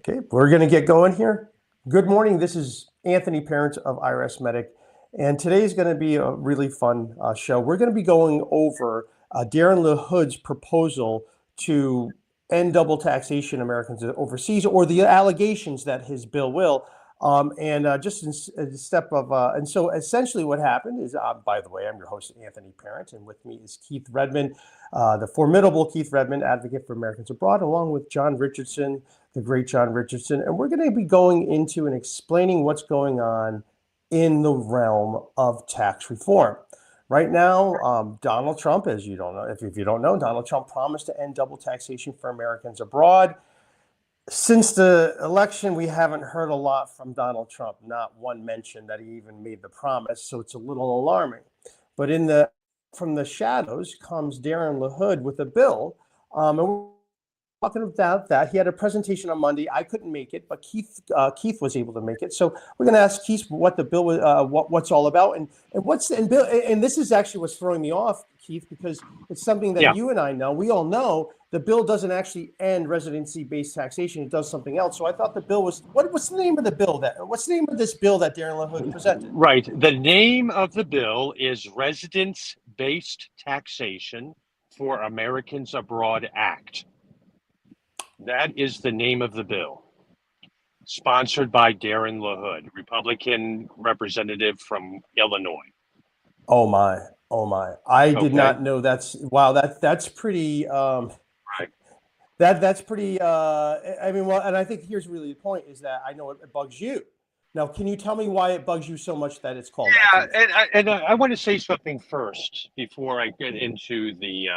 Okay, we're going to get going here. Good morning. This is Anthony Parent of IRSMedic, and today is going to be a really fun show. We're going to be going over Darin LaHood's proposal to end double taxation Americans overseas, or the allegations that his bill will. Just in a step of, and so essentially what happened is, by the way, I'm your host, Anthony Parent, and with me is Keith Redmond, the formidable Keith Redmond, advocate for Americans abroad, along with John Richardson, the great John Richardson. And we're going to be going into and explaining what's going on in the realm of tax reform. Right now, Donald Trump, as you don't know, if you don't know, Donald Trump promised to end double taxation for Americans abroad. Since the election, we haven't heard a lot from Donald Trump, not one mention that he even made the promise. So it's a little alarming. But from the shadows comes Darin LaHood with a bill. And we're talking about that. He had a presentation on Monday. I couldn't make it, but Keith was able to make it. So we're going to ask Keith what the bill was, what's all about, and this is actually what's throwing me off, Keith, because it's something that you and I know. We all know the bill doesn't actually end residency-based taxation. It does something else. So I thought the bill was what's the name of the bill what's the name of this bill that Darin LaHood presented? Right. The name of the bill is Residence-Based Taxation for Americans Abroad Act. That is the name of the bill, sponsored by Darin LaHood, Republican representative from Illinois. Oh my! I did not know. That's pretty. Right. That's pretty. I mean, well, and I think here's really the point: is that I know it bugs you. Now, can you tell me why it bugs you so much that it's called? Yeah, and I want to say something first before I get into the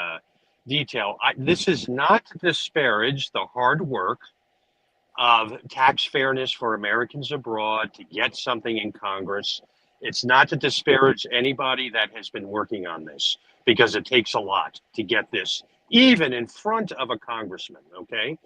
detail. This is not to disparage the hard work of tax fairness for Americans abroad to get something in Congress. It's not to disparage anybody that has been working on this, because it takes a lot to get this, even in front of a congressman, okay?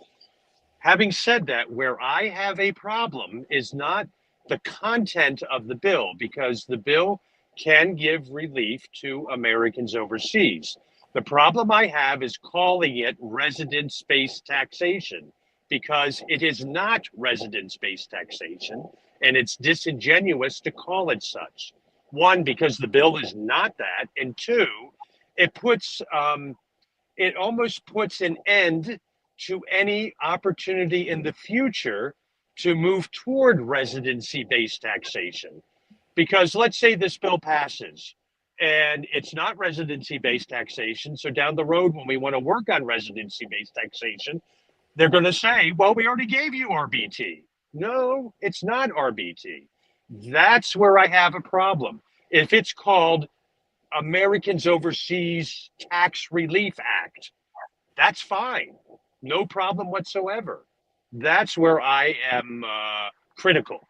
Having said that, where I have a problem is not the content of the bill, because the bill can give relief to Americans overseas. The problem I have is calling it residence-based taxation, because it is not residence-based taxation, and it's disingenuous to call it such. One, because the bill is not that, and two, it almost puts an end to any opportunity in the future to move toward residency-based taxation. Because let's say this bill passes and it's not residency-based taxation. So down the road, when we want to work on residency-based taxation, they're going to say, well, we already gave you RBT. No, it's not RBT. That's where I have a problem. If it's called Americans Overseas Tax Relief Act, that's fine. No problem whatsoever. That's where I am critical.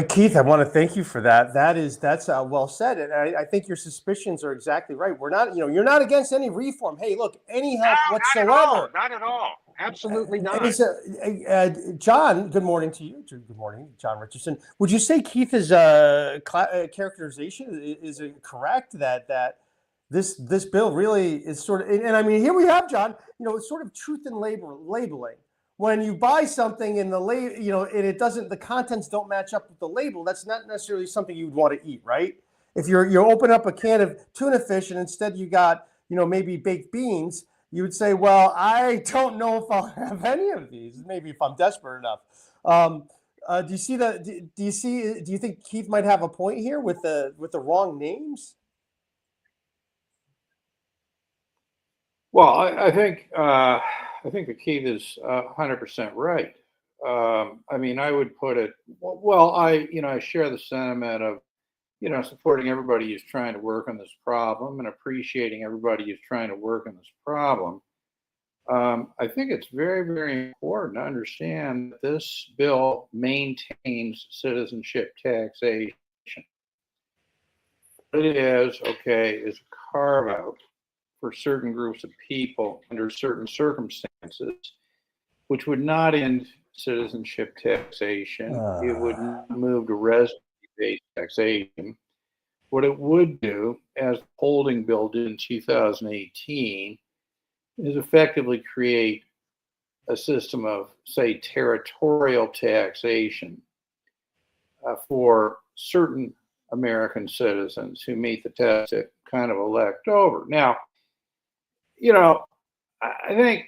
Keith, I want to thank you for that. That's well said, and I think your suspicions are exactly right. We're not, you're not against any reform. Hey, look, any help whatsoever. Not at all. Absolutely not. John, good morning to you. Good morning, John Richardson. Would you say Keith's characterization is it correct that this bill really is sort of, and I mean, here we have, John, it's sort of truth in labeling. When you buy something and and it doesn't, the contents don't match up with the label, that's not necessarily something you'd want to eat, right? If you open up a can of tuna fish and instead you got, maybe baked beans, you would say, well, I don't know if I'll have any of these, maybe if I'm desperate enough. Do you see that? Do you think Keith might have a point here with the wrong names? Well, I think the Keith is 100% right. I mean, I would put it, well, I share the sentiment of, supporting everybody who's trying to work on this problem and appreciating everybody who's trying to work on this problem. I think it's very, very important to understand that this bill maintains citizenship taxation. What it is a carve out for certain groups of people under certain circumstances, which would not end citizenship taxation. It would move to residency-based taxation. What it would do, as the holding bill did in 2018, is effectively create a system of, say, territorial taxation for certain American citizens who meet the test to kind of elect over. Now, you know, I think,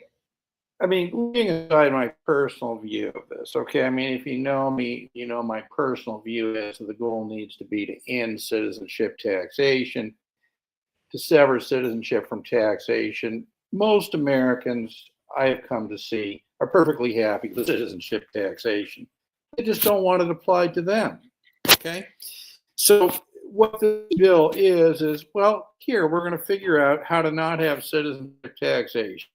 I mean, leaving aside my personal view of this, okay, I mean, if you know me, you know my personal view is that the goal needs to be to end citizenship taxation, to sever citizenship from taxation. Most Americans I have come to see are perfectly happy with citizenship taxation. They just don't want it applied to them, okay? So what this bill is, well, here, we're going to figure out how to not have citizenship taxation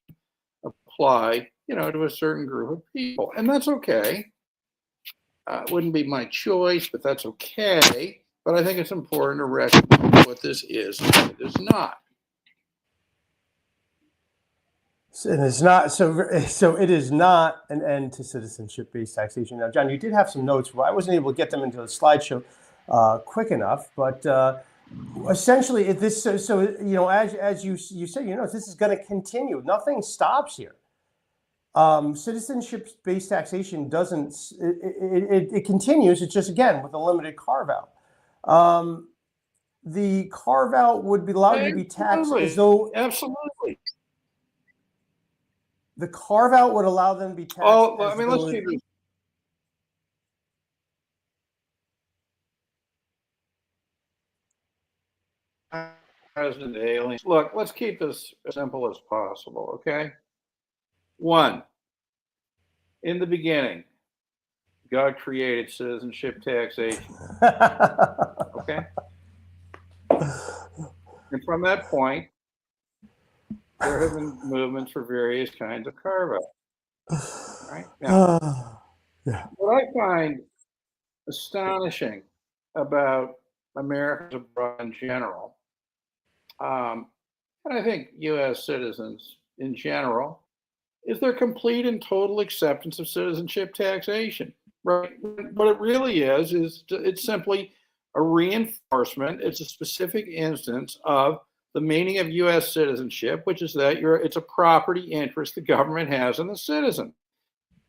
apply, you know, to a certain group of people. And that's okay. It wouldn't be my choice, but that's okay. But I think it's important to recognize what this is and what it is not. And it's not so it is not an end to citizenship-based taxation. Now, John, you did have some notes. Well, I wasn't able to get them into the slideshow quick enough, but essentially, so you know, as you say, you know, this is going to continue. Nothing stops here. Citizenship-based taxation doesn't. It continues. It's just, again, with a limited carve-out. The carve-out would allow you to be taxed as though. Absolutely. The carve-out would allow them to be taxed. Oh, well, I mean, let's keep this. President aliens. Look, let's keep this as simple as possible, okay? One, in the beginning, God created citizenship taxation, okay? And from that point, there have been movements for various kinds of carve-out, right? Now, Yeah. what I find astonishing about Americans abroad in general, and I think U.S. citizens in general, is their complete and total acceptance of citizenship taxation. Right? What it really is it's simply a reinforcement. It's a specific instance of the meaning of U.S. citizenship, which is that it's a property interest the government has in the citizen.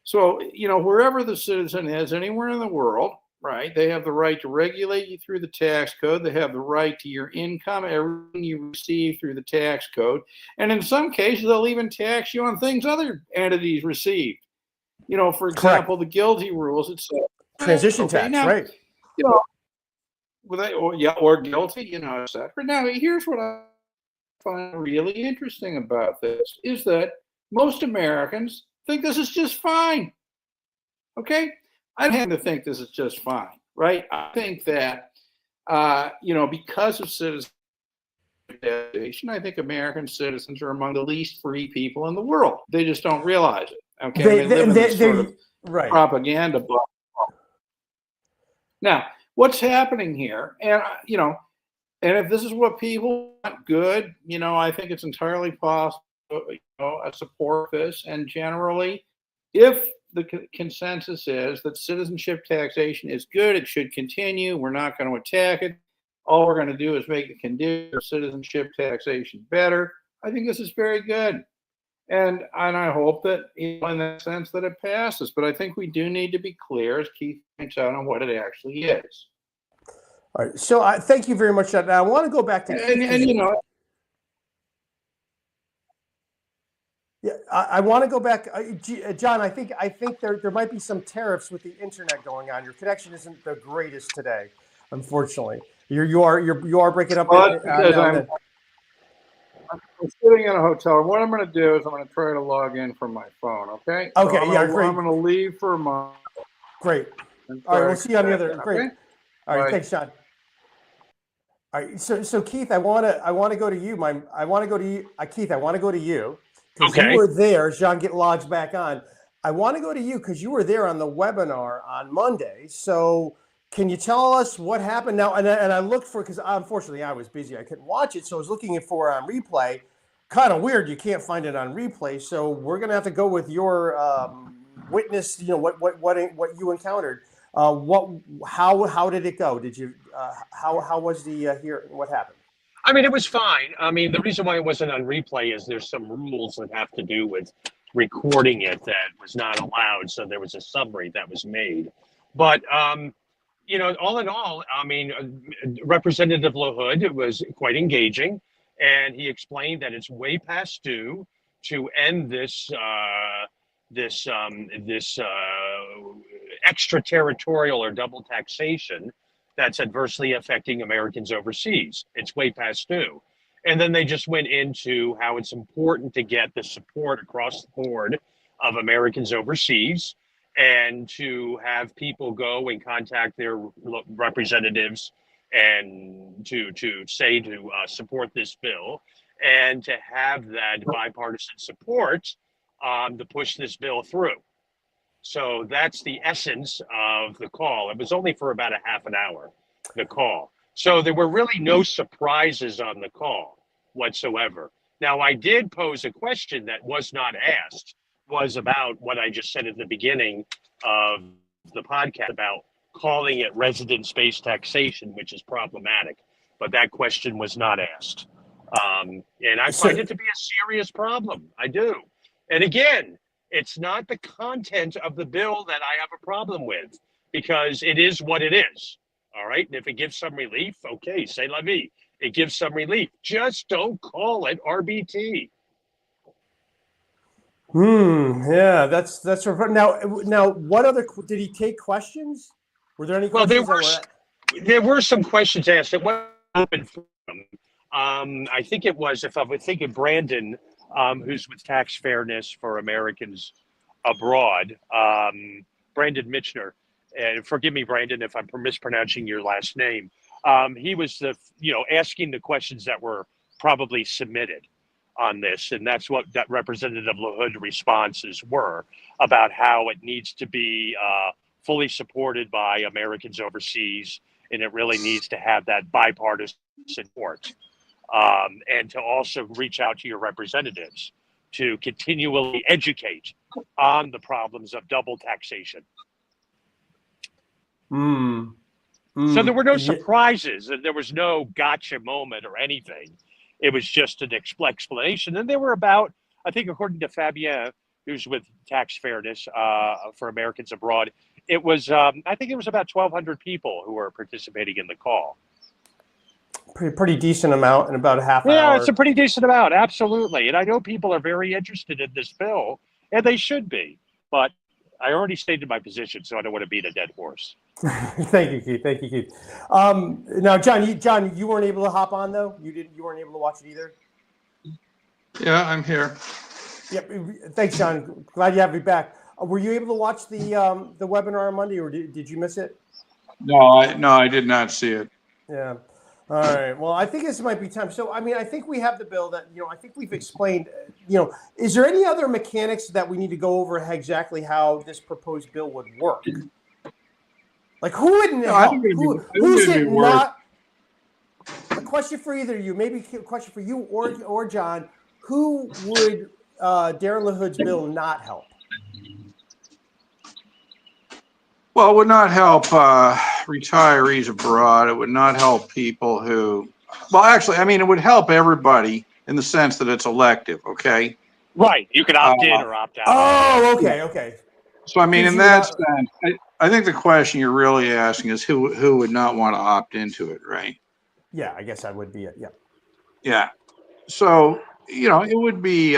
So, you know, wherever the citizen is, anywhere in the world, right, they have the right to regulate you through the tax code. They have the right to your income, everything you receive through the tax code. And in some cases, they'll even tax you on things other entities received. You know, for example, Correct. the GILTI rules, it's Transition tax, now, right? You know, or guilty, you know, et cetera. Now, here's what I find really interesting about this is that most Americans think this is just fine. Okay? I tend to think this is just fine, right? I think that, you know, because of citizenship taxation, I think American citizens are among the least free people in the world. They just don't realize it. Okay? They live in this sort of right. propaganda bubble. Now, what's happening here, and, you know, and if this is what people want, good, you know, I think it's entirely possible, you know, I support this. And generally, if the consensus is that citizenship taxation is good, it should continue, we're not going to attack it, all we're going to do is make the condition of citizenship taxation better, I think this is very good. And I hope that, you know, in that sense, that it passes. But I think we do need to be clear, as Keith points out, on what it actually is. All right. So thank you very much. Now, I want to go back to Keith. And you know, yeah, I want to go back, John. I think there might be some tariffs with the internet going on. Your connection isn't the greatest today, unfortunately. You are breaking up. Well, because I'm sitting in a hotel. What I'm going to do is I'm going to try to log in from my phone. Okay. Okay. So Yeah. Great. I'm going to leave for a moment. Great. All right. We'll see you on the other. Great. Okay? All right. Bye. Thanks, John. All right. So Keith, I want to go to you. Keith, I want to go to you because Okay. you were there. John, get logged back on. I want to go to you because you were there on the webinar on Monday. So can you tell us what happened now? And I looked for, because unfortunately I was busy, I couldn't watch it, so I was looking for it on replay. Kind of weird, you can't find it on replay. So we're gonna have to go with your witness. You know what you encountered. How did it go? Did you how was the here? What happened? I mean, it was fine. I mean, the reason why it wasn't on replay is there's some rules that have to do with recording it that was not allowed. So there was a summary that was made. But all in all, I mean, Representative LaHood was quite engaging, and he explained that it's way past due to end this extraterritorial or double taxation that's adversely affecting Americans overseas. It's way past due. And then they just went into how it's important to get the support across the board of Americans overseas, and to have people go and contact their representatives and to say to support this bill, and to have that bipartisan support to push this bill through. So that's the essence of the call. It was only for about a half an hour, the call. So there were really no surprises on the call whatsoever. Now, I did pose a question that was not asked, was about what I just said at the beginning of the podcast about calling it residence-based taxation, which is problematic. But that question was not asked. And I find it to be a serious problem. I do. And again, it's not the content of the bill that I have a problem with, because it is what it is. All right. And if it gives some relief, okay, c'est la vie. It gives some relief. Just don't call it RBT. Yeah, that's now. What other did he take questions? Were there any questions? Well, there were some questions asked. It wasn't open forum. I think it was, if I would think of Brandon, who's with Tax Fairness for Americans Abroad, Brandon Michener. And forgive me, Brandon, if I'm mispronouncing your last name. He was asking the questions that were probably submitted on this, and that's what that Representative LaHood responses were about, how it needs to be fully supported by Americans overseas, and it really needs to have that bipartisan support, and to also reach out to your representatives to continually educate on the problems of double taxation. So there were no surprises, and there was no gotcha moment or anything. It was just an explanation. And there were about, I think, according to Fabien, who's with Tax Fairness for Americans Abroad, it was, I think it was about 1,200 people who were participating in the call. Pretty decent amount in about a half hour. Yeah, it's a pretty decent amount, absolutely. And I know people are very interested in this bill, and they should be. But I already stated my position, so I don't want to beat a dead horse. Thank you, Keith. Thank you, Keith. Now, John, you weren't able to hop on though. You weren't able to watch it either. Yeah, I'm here. Yep. Thanks, John. Glad you have me back. Were you able to watch the webinar on Monday, or did you miss it? No, I did not see it. Yeah. All right. Well, I think this might be time. So, I mean, I think we have the bill that, I think we've explained, is there any other mechanics that we need to go over exactly how this proposed bill would work? Like, who wouldn't help? Who's it not? A question for either of you, maybe a question for you or John. Who would Darin LaHood's bill not help? Well, it would not help retirees abroad. It would not help people who, well, actually, I mean, it would help everybody in the sense that it's elective, okay? Right. You could opt in or opt out. Oh, okay, okay. So, I mean, in that sense, I think the question you're really asking is who would not want to opt into it, right? Yeah, I guess that would be it, yeah. Yeah. So, it would be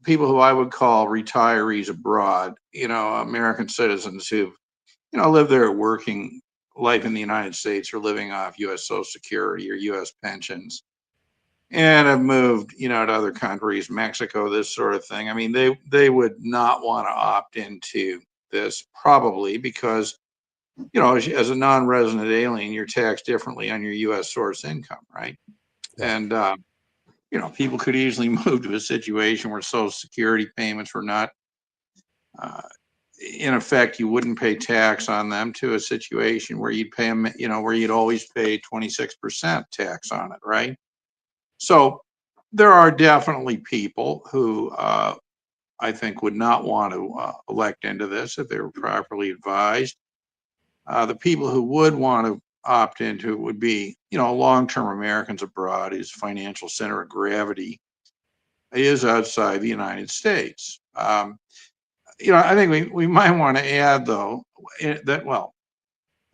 people who I would call retirees abroad, American citizens who've live their working life in the United States or living off U.S. Social Security or U.S. pensions, and have moved, to other countries, Mexico, this sort of thing. I mean, they would not want to opt into this, probably because, as a non-resident alien, you're taxed differently on your U.S. source income, right? And people could easily move to a situation where Social Security payments were not in effect, you wouldn't pay tax on them, to a situation where you'd pay them, where you'd always pay 26% tax on it, right? So there are definitely people who I think would not want to elect into this if they were properly advised. The people who would want to opt into it would be, long-term Americans abroad, whose financial center of gravity is outside the United States. I think we might want to add, though, that, well,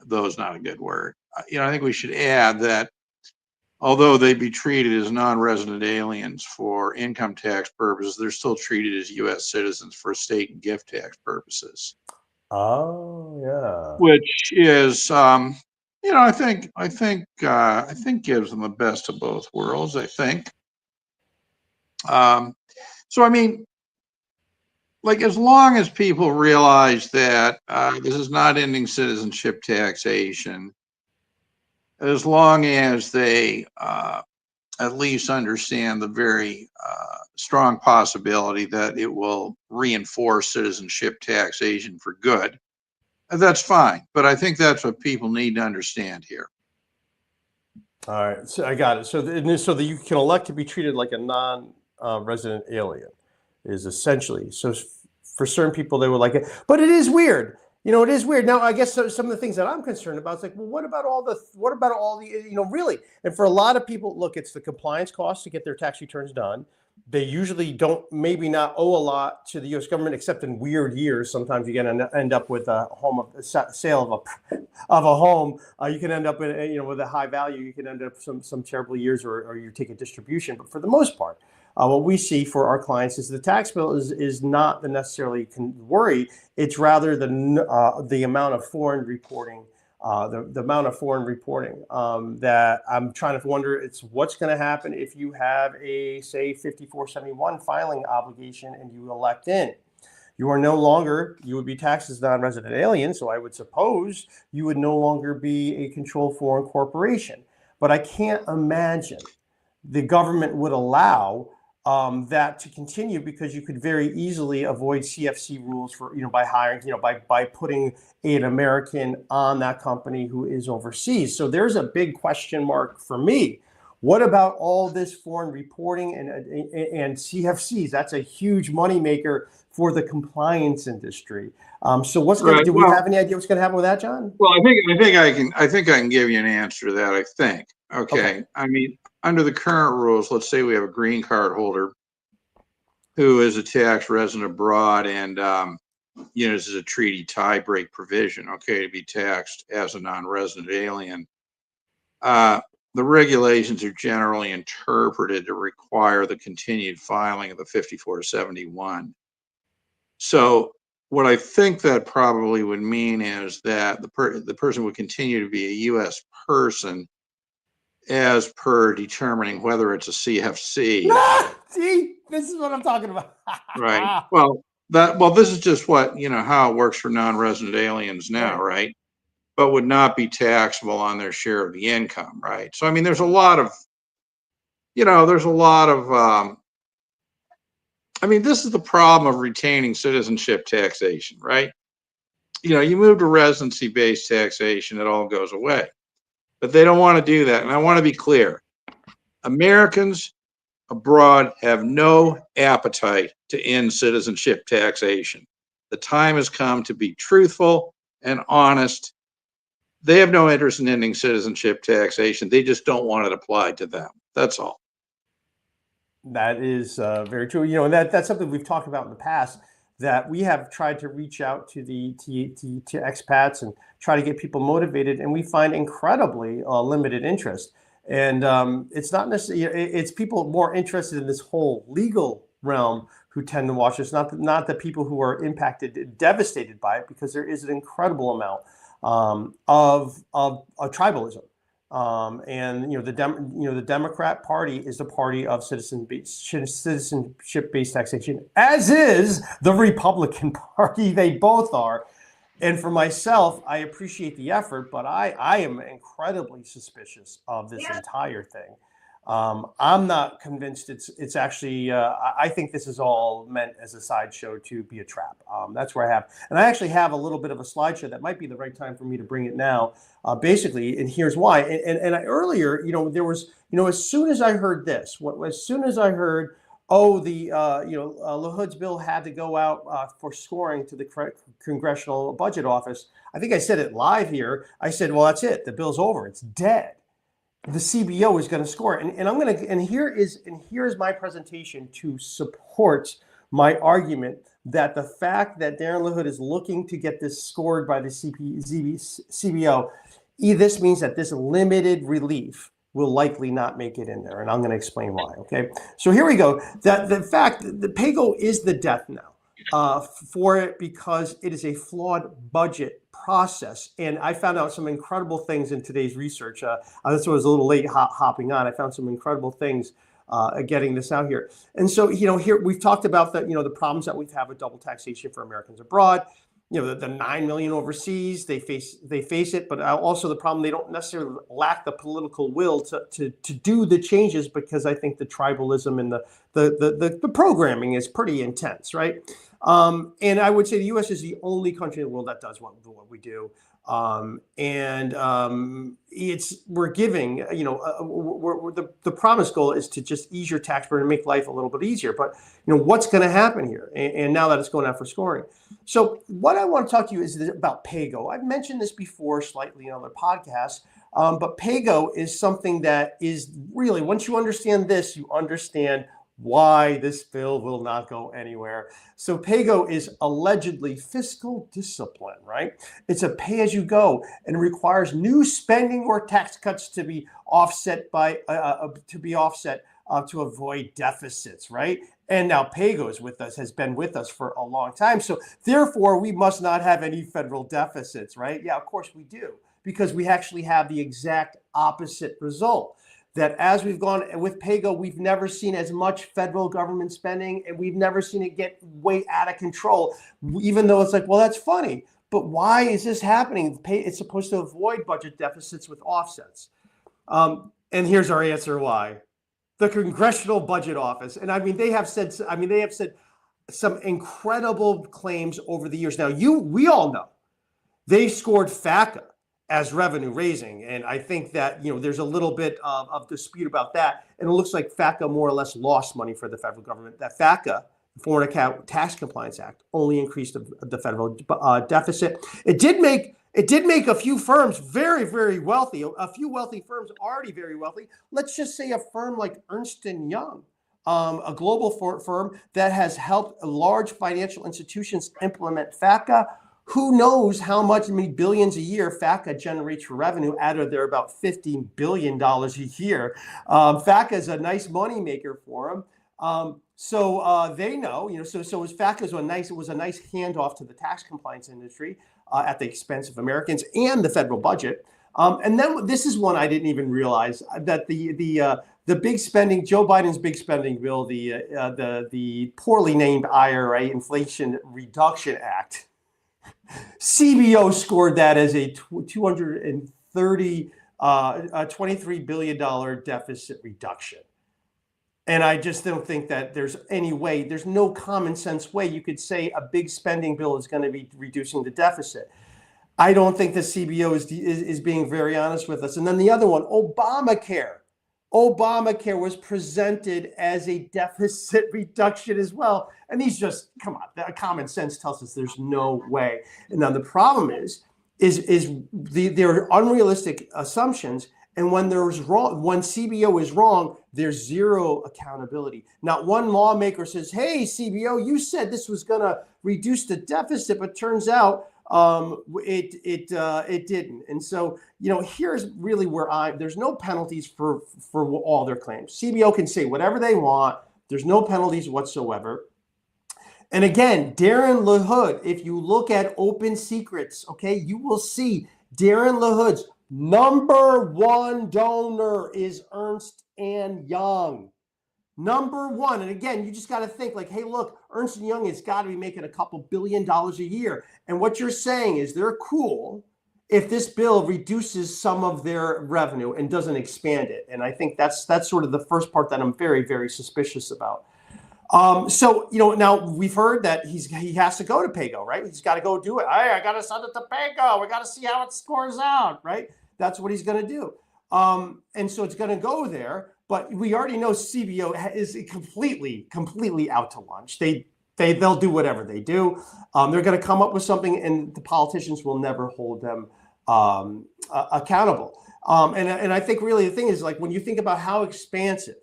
though is not a good word. I think we should add that although they be treated as non-resident aliens for income tax purposes, they're still treated as U.S. citizens for estate and gift tax purposes. Oh, yeah. Which is, I think gives them the best of both worlds. I think. So I mean, like, as long as people realize that this is not ending citizenship taxation, as long as they at least understand the very strong possibility that it will reinforce citizenship taxation for good, that's fine. But I think that's what people need to understand here. All right, so I got it. So that you can elect to be treated like a non-resident alien is essentially, so for certain people they would like it, but it is weird. It is weird. Now, I guess some of the things that I'm concerned about is like, well, what about all the, really? And for a lot of people, look, it's the compliance costs to get their tax returns done. They usually maybe not owe a lot to the U.S. government, except in weird years. Sometimes you end up with a sale of a home. You can end up with a high value. You can end up some terrible years, or you take a distribution. But for the most part, what we see for our clients is the tax bill is not the necessarily worry. It's rather the amount of foreign reporting. The amount of foreign reporting that I'm trying to wonder, it's what's going to happen if you have a, say, 5471 filing obligation and you elect in. You would be taxed as non-resident alien, so I would suppose you would no longer be a controlled foreign corporation. But I can't imagine the government would allow that to continue, because you could very easily avoid CFC rules by hiring, by putting an American on that company who is overseas. So there's a big question mark for me. What about all this foreign reporting and CFCs? That's a huge moneymaker for the compliance industry. So what's going to do? We have any idea what's going to happen with that, John? Well, I think I can give you an answer to that. I think. Okay. I mean, under the current rules, let's say we have a green card holder who is a tax resident abroad, and this is a treaty tie break provision. Okay, to be taxed as a non-resident alien. The regulations are generally interpreted to require the continued filing of the 5471. So what I think that probably would mean is that the person would continue to be a U.S. person as per determining whether it's a CFC. See, this is what I'm talking about. Right. Well, this is just what, how it works for non-resident aliens now, right? But would not be taxable on their share of the income, right? So, I mean, there's a lot of, this is the problem of retaining citizenship taxation, right? You move to residency-based taxation, it all goes away. But they don't want to do that. And I want to be clear. Americans abroad have no appetite to end citizenship taxation. The time has come to be truthful and honest. They have no interest in ending citizenship taxation. They just don't want it applied to them. That's all. That is very true. And that's something we've talked about in the past, that we have tried to reach out to to expats and try to get people motivated, and we find incredibly limited interest. And it's not necessarily, it's people more interested in this whole legal realm who tend to watch this, not the people who are impacted, devastated by it, because there is an incredible amount of tribalism. And the Democrat Party is the party of citizenship-based taxation, as is the Republican Party. They both are. And for myself, I appreciate the effort, but I am incredibly suspicious of this entire thing. I'm not convinced it's actually, I think this is all meant as a sideshow to be a trap. That's where and I actually have a little bit of a slideshow that might be the right time for me to bring it now, basically, and here's why. And earlier, there was, as soon as I heard this, LaHood's bill had to go out for scoring to the Congressional Budget Office. I think I said it live here. I said, well, that's it. The bill's over. It's dead. the CBO is going to score. And I'm going to, and here is my presentation to support my argument that the fact that Darin LaHood is looking to get this scored by the CBO, this means that this limited relief will likely not make it in there. And I'm going to explain why. Okay. So here we go. That the fact that the POGO is the death knell for it, because it is a flawed budget process. And I found out some incredible things in today's research. That's why I was a little late hopping on. I found some incredible things getting this out here. And so, here we've talked about that, the problems that we've had with double taxation for Americans abroad. The 9 million overseas, they face it, but also the problem, they don't necessarily lack the political will to do the changes, because I think the tribalism and the programming is pretty intense, right? And I would say the U.S. is the only country in the world that does what we do. We're giving, the promise goal is to just ease your tax burden and make life a little bit easier. But, what's going to happen here? And now that it's going out for scoring. So what I want to talk to you is about POGO. I've mentioned this before slightly in other podcasts, but POGO is something that is really, once you understand this, you understand why this bill will not go anywhere. So POGO is allegedly fiscal discipline, right? It's a pay-as-you-go and requires new spending or tax cuts to be offset to avoid deficits, right? And now POGO is with us, has been with us for a long time. So therefore, we must not have any federal deficits, right? Yeah, of course we do, because we actually have the exact opposite result. That as we've gone with POGO, we've never seen as much federal government spending, and we've never seen it get way out of control, even though it's like, well, that's funny. But why is this happening? It's supposed to avoid budget deficits with offsets. And here's our answer why. The Congressional Budget Office. And they have said some incredible claims over the years. Now, we all know they scored FATCA as revenue raising. And I think that, there's a little bit of dispute about that. And it looks like FATCA more or less lost money for the federal government. That FATCA, the Foreign Account Tax Compliance Act, only increased the federal deficit. It did make a few firms very, very wealthy, a few wealthy firms already very wealthy. Let's just say a firm like Ernst Young, a global firm that has helped large financial institutions implement FATCA. Who knows how many billions a year FATCA generates for revenue out of their about $15 billion a year. FATCA is a nice money maker for them. So they know, so FATCA was a nice handoff to the tax compliance industry at the expense of Americans and the federal budget. And then this is one I didn't even realize, that the big spending, Joe Biden's big spending bill, the poorly named IRA, Inflation Reduction Act, CBO scored that as a $23 billion deficit reduction. And I just don't think that there's no common sense way you could say a big spending bill is going to be reducing the deficit. I don't think the CBO is being very honest with us. And then the other one, Obamacare. Obamacare was presented as a deficit reduction as well. And these just, come on, common sense tells us there's no way. And now the problem is there are unrealistic assumptions. And when CBO is wrong, there's zero accountability. Not one lawmaker says, hey, CBO, you said this was going to reduce the deficit, but turns out it didn't. And so, here's really where there's no penalties for all their claims. CBO can say whatever they want. There's no penalties whatsoever. And again, Darin LaHood, if you look at open secrets, okay, you will see Darin LaHood's number one donor is Ernst Young. Number one. And again, you just got to think like, hey, look, Ernst Young has got to be making a couple $2 billion a year. And what you're saying is they're cool if this bill reduces some of their revenue and doesn't expand it. And I think that's sort of the first part that I'm very, very suspicious about. So, now we've heard that he has to go to POGO, right? He's got to go do it. Hey, I got to send it to POGO. We got to see how it scores out, right? That's what he's going to do. And so it's going to go there. But we already know CBO is completely out to lunch. They'll do whatever they do. They're going to come up with something, and the politicians will never hold them accountable. And I think really the thing is, like, when you think about how expansive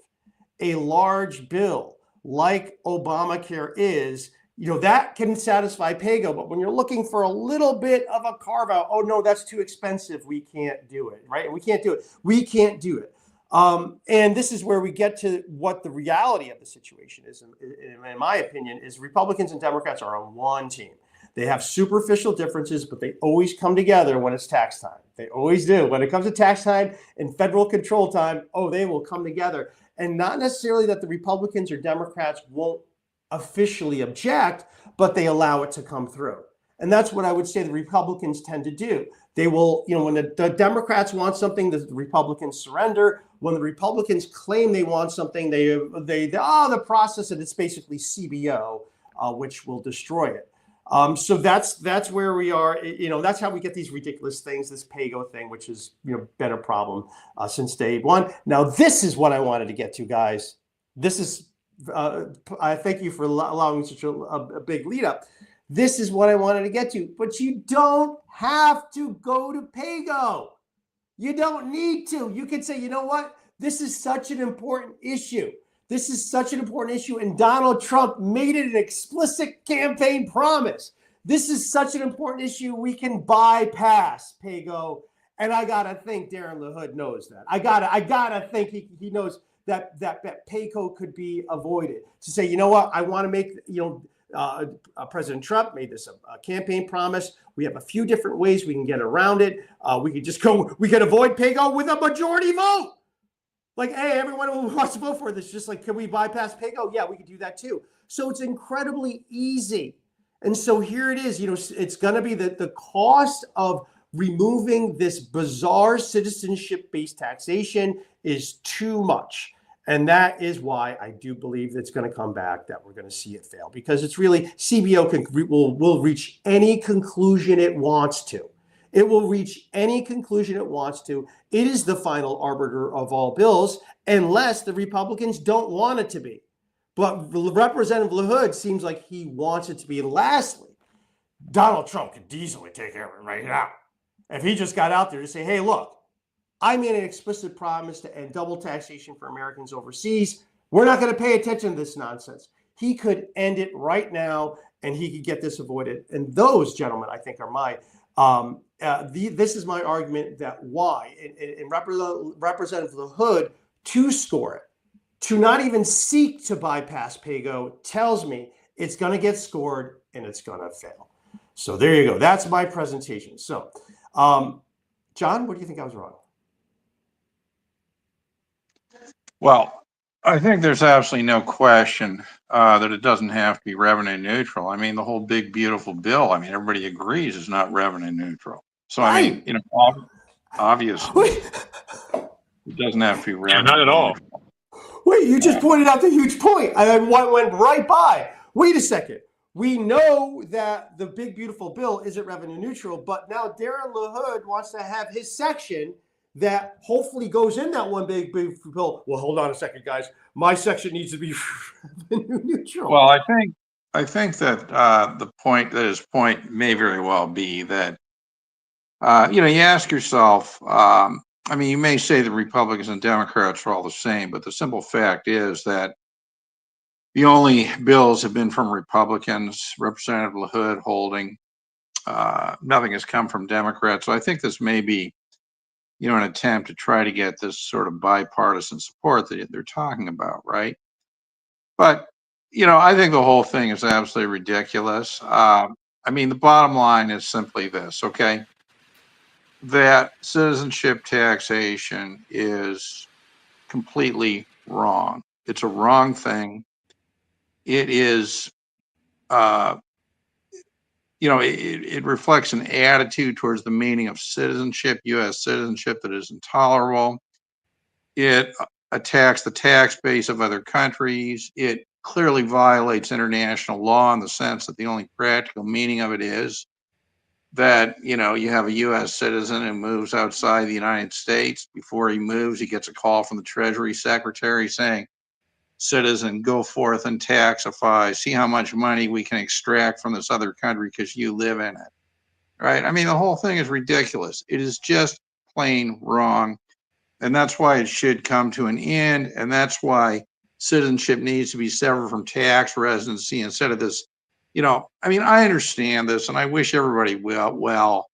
a large bill like Obamacare is, that can satisfy PAYGO. But when you're looking for a little bit of a carve out, oh no, that's too expensive, we can't do it, right? We can't do it. We can't do it. And this is where we get to what the reality of the situation is, in my opinion, is Republicans and Democrats are on one team. They have superficial differences, but they always come together when it's tax time. They always do. When it comes to tax time and federal control time, oh, they will come together. And not necessarily that the Republicans or Democrats won't officially object, but they allow it to come through. And that's what I would say the Republicans tend to do. They will, when the Democrats want something, the Republicans surrender. When the Republicans claim they want something, the process, and it's basically CBO, which will destroy it. So that's where we are. That's how we get these ridiculous things, this PAYGO thing, which has been a problem since day one. Now, this is what I wanted to get to, guys. This is I thank you for allowing such a big lead up. This is what I wanted to get to, but you don't have to go to PAYGO. You don't need to. You can say, you know what? This is such an important issue. This is such an important issue, and Donald Trump made it an explicit campaign promise. This is such an important issue, we can bypass PAYGO. And I gotta think Darin LaHood knows that. I gotta think he knows that PAYGO could be avoided. To say, you know what, I want to make, President Trump made this a campaign promise. We have a few different ways we can get around it. We could avoid PAYGO with a majority vote. Like, hey, everyone who wants to vote for this, just like, can we bypass PAYGO? Yeah, we could do that too. So it's incredibly easy. And so here it is, it's going to be the cost of removing this bizarre citizenship-based taxation is too much. And that is why I do believe it's going to come back, that we're going to see it fail, because it's really, CBO will reach any conclusion it wants to. It will reach any conclusion it wants to. It is the final arbiter of all bills, unless the Republicans don't want it to be. But Representative LaHood seems like he wants it to be. And lastly, Donald Trump could easily take care of it right now. If he just got out there to say, hey, look, I made an explicit promise to end double taxation for Americans overseas. We're not going to pay attention to this nonsense. He could end it right now, and he could get this avoided. And those, gentlemen, I think are my... this is my argument that why, in Representative LaHood to score it, to not even seek to bypass PAYGO, tells me it's going to get scored and it's going to fail. So there you go. That's my presentation. So, John, what do you think I was wrong? Well, I think there's absolutely no question that it doesn't have to be revenue neutral. I mean, the whole big, beautiful bill, I mean, everybody agrees is not revenue neutral. So, I mean, obviously, it doesn't have to be revenue not at all. neutral. Wait, you just pointed out the huge point. I went right by. Wait a second. We know that the big, beautiful bill isn't revenue neutral, but now Darin LaHood wants to have his section that hopefully goes in that one big, beautiful bill. Well, hold on a second, guys. My section needs to be revenue neutral. Well, I think that his point may very well be that, you ask yourself, I mean, you may say the Republicans and Democrats are all the same, but the simple fact is that the only bills have been from Republicans, Representative LaHood holding. Nothing has come from Democrats. So I think this may be, an attempt to try to get this sort of bipartisan support that they're talking about, right? But, I think the whole thing is absolutely ridiculous. I mean, the bottom line is simply this, okay? That citizenship taxation is completely wrong. It's a wrong thing. It is, it reflects an attitude towards the meaning of citizenship, U.S. citizenship, that is intolerable. It attacks the tax base of other countries. It clearly violates international law in the sense that the only practical meaning of it is that, you have a U.S. citizen who moves outside the United States. Before he moves, he gets a call from the Treasury Secretary saying, citizen, go forth and taxify, see how much money we can extract from this other country because you live in it, right? I mean, the whole thing is ridiculous. It is just plain wrong. And that's why it should come to an end. And that's why citizenship needs to be severed from tax residency instead of this. I mean, I understand this and I wish everybody well,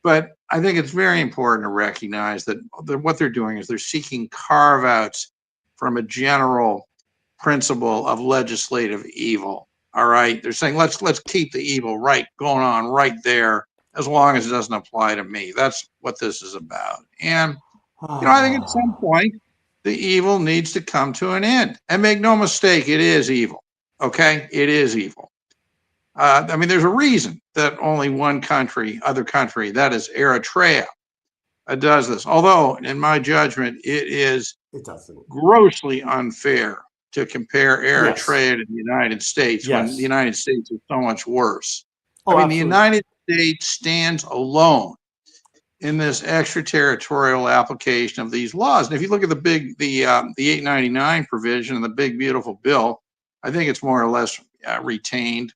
but I think it's very important to recognize that what they're doing is they're seeking carve outs from a general principle of legislative evil. All right. They're saying, let's keep the evil going on right there as long as it doesn't apply to me. That's what this is about. And I think at some point, the evil needs to come to an end. And make no mistake, it is evil. Okay? It is evil. I mean, there's a reason that only one other country, that is Eritrea, does this. Although, in my judgment, it doesn't. Grossly unfair to compare Eritrea to the United States when the United States is so much worse. I mean, absolutely. The United States stands alone in this extraterritorial application of these laws. And if you look at the 899 provision in the big, beautiful bill, I think it's more or less retained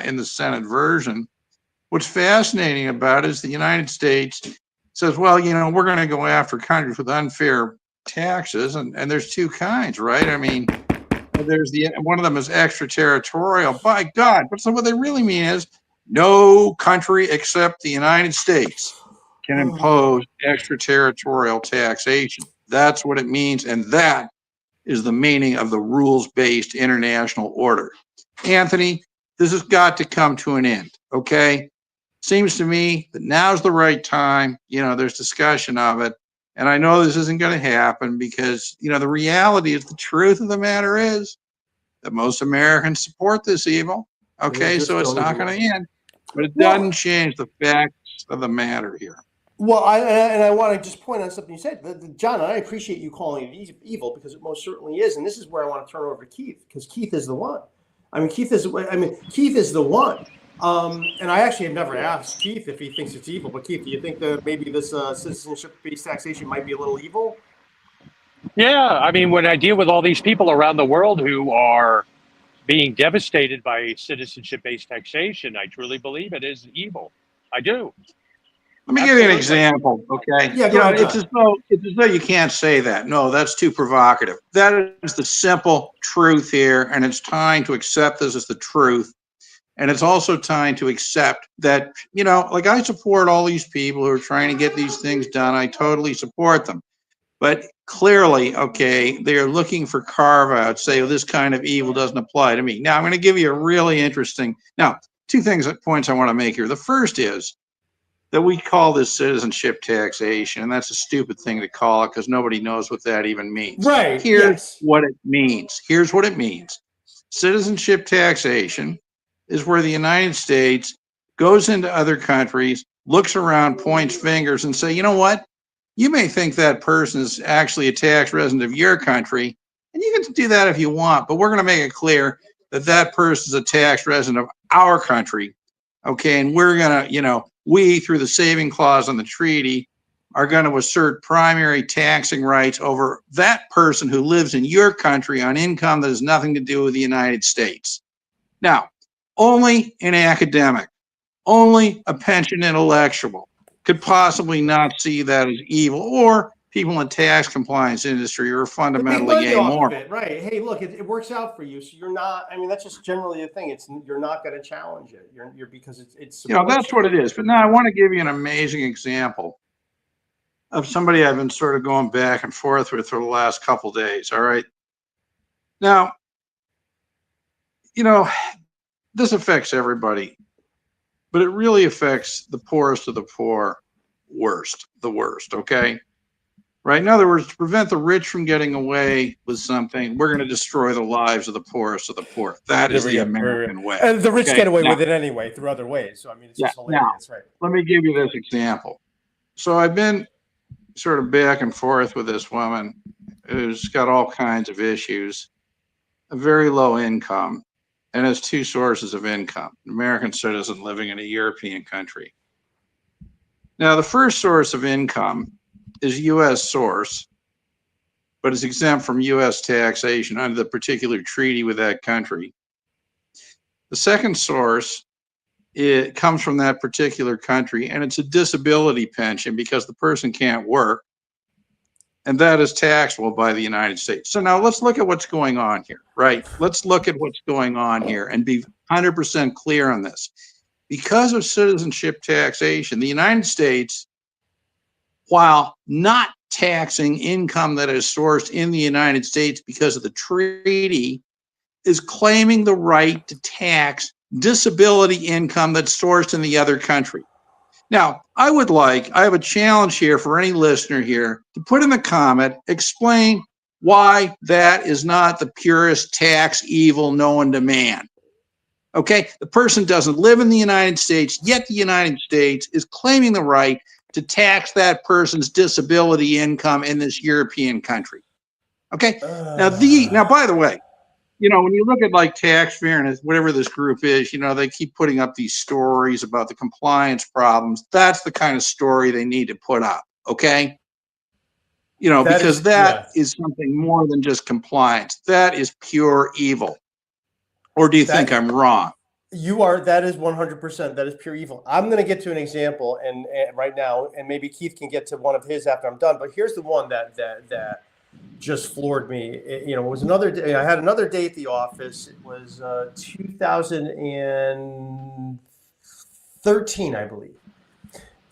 in the Senate version. What's fascinating about it is the United States says, well, we're going to go after countries with unfair taxes. And there's two kinds, right? I mean, there's one of them is extraterritorial, by God. But so what they really mean is no country except the United States can impose extraterritorial taxation. That's what it means, and that is the meaning of the rules-based international order. Anthony, this has got to come to an end, okay? Seems to me that now's the right time. There's discussion of it, and I know this isn't going to happen because, the reality is the truth of the matter is that most Americans support this evil, okay? So it's not going to end, but it doesn't change the facts of the matter here. Well, I want to just point on something you said, John. I appreciate you calling it evil because it most certainly is, and this is where I want to turn over to Keith because Keith is the one. Keith is the one. And I actually have never asked Keith if he thinks it's evil. But Keith, do you think that maybe this citizenship-based taxation might be a little evil? Yeah, I mean, when I deal with all these people around the world who are being devastated by citizenship-based taxation, I truly believe it is evil. I do. Let me give you an example, okay? Yeah, it's as though you can't say that. No, that's too provocative. That is the simple truth here, and it's time to accept this as the truth. And it's also time to accept that, I support all these people who are trying to get these things done. I totally support them. But clearly, okay, they're looking for carve-outs, say, this kind of evil doesn't apply to me. Now, I'm going to give you a really interesting, two points I want to make here. The first is that we call this citizenship taxation, and that's a stupid thing to call it because nobody knows what that even means. Right. Here's what it means. Here's what it means. Citizenship taxation is where the United States goes into other countries, looks around, points fingers, and say, you know what? You may think that person is actually a tax resident of your country, and you can do that if you want, but we're going to make it clear that that person is a tax resident of our country, okay? And we're going to, we, through the saving clause on the treaty, are going to assert primary taxing rights over that person who lives in your country on income that has nothing to do with the United States. Now, only an academic, only a pensioned intellectual could possibly not see that as evil, or people in the tax compliance industry are fundamentally amoral. Right. Hey, look, it works out for you. So you're not, that's just generally the thing. You're not going to challenge it. You're because it's that's what it is. But now I want to give you an amazing example of somebody I've been sort of going back and forth with for the last couple of days. All right. Now, this affects everybody, but it really affects the poorest of the poor the worst, okay? Right? In other words, to prevent the rich from getting away with something, we're going to destroy the lives of the poorest of the poor. That is the American way. And the rich get away with it anyway through other ways. So, it's just hilarious, right? Let me give you this example. So I've been sort of back and forth with this woman who's got all kinds of issues, a very low income, and has two sources of income, an American citizen living in a European country. Now, the first source of income is U.S. source, but is exempt from U.S. taxation under the particular treaty with that country. The second source it comes from that particular country, and it's a disability pension because the person can't work, and that is taxable by the United States. So now let's look at what's going on here, right? Let's look at what's going on here and be 100% clear on this. Because of citizenship taxation, the United States, while not taxing income that is sourced in the United States because of the treaty, is claiming the right to tax disability income that's sourced in the other country. Now, I have a challenge here for any listener here to put in the comment, explain why that is not the purest tax evil known to man. Okay, the person doesn't live in the United States, yet the United States is claiming the right to tax that person's disability income in this European country. Okay, now, by the way, you know, when you look at like tax fairness, whatever this group is, you know, they keep putting up these stories about the compliance problems. That's the kind of story they need to put up, okay? You know, because that is something more than just compliance. That is pure evil. Or do you think I'm wrong? You are. That is 100%. That is pure evil. I'm going to get to an example and right now, and maybe Keith can get to one of his after I'm done. But here's the one that just floored me. It was another day. I had another day at the office. It was 2013, I believe.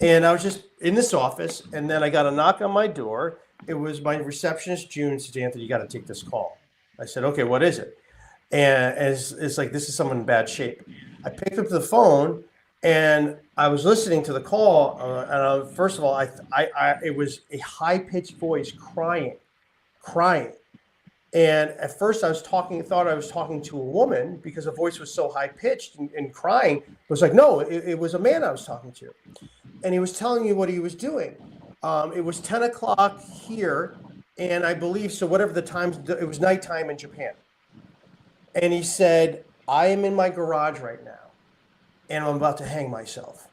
And I was just in this office, and then I got a knock on my door. It was my receptionist, June, and said, "Anthony, you got to take this call." I said, "Okay, what is it?" And it's like, this is someone in bad shape. I picked up the phone, and I was listening to the call. And first of all, it was a high-pitched voice crying. And at first I thought I was talking to a woman because the voice was so high pitched and crying. It was like, no, it was a man I was talking to. And he was telling me what he was doing. It was 10 o'clock here. And I believe, so whatever the time, it was nighttime in Japan. And he said, "I am in my garage right now and I'm about to hang myself."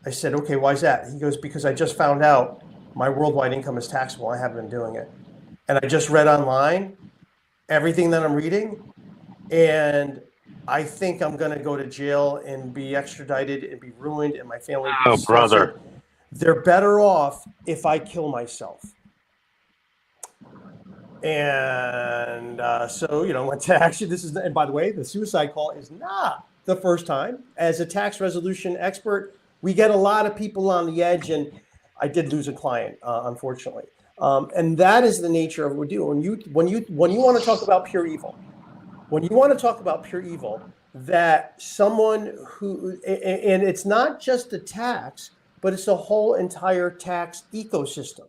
I said, "Okay, why is that?" He goes, "Because I just found out my worldwide income is taxable. I haven't been doing it. And I just read online everything that I'm reading. And I think I'm going to go to jail and be extradited and be ruined and my family be Oh, brother. censored. They're better off if I kill myself." And so, went to action. And by the way, the suicide call is not the first time. As a tax resolution expert, we get a lot of people on the edge, and I did lose a client, unfortunately. And that is the nature of what we do. When you want to talk about pure evil, that someone who, and it's not just the tax, but it's the whole entire tax ecosystem,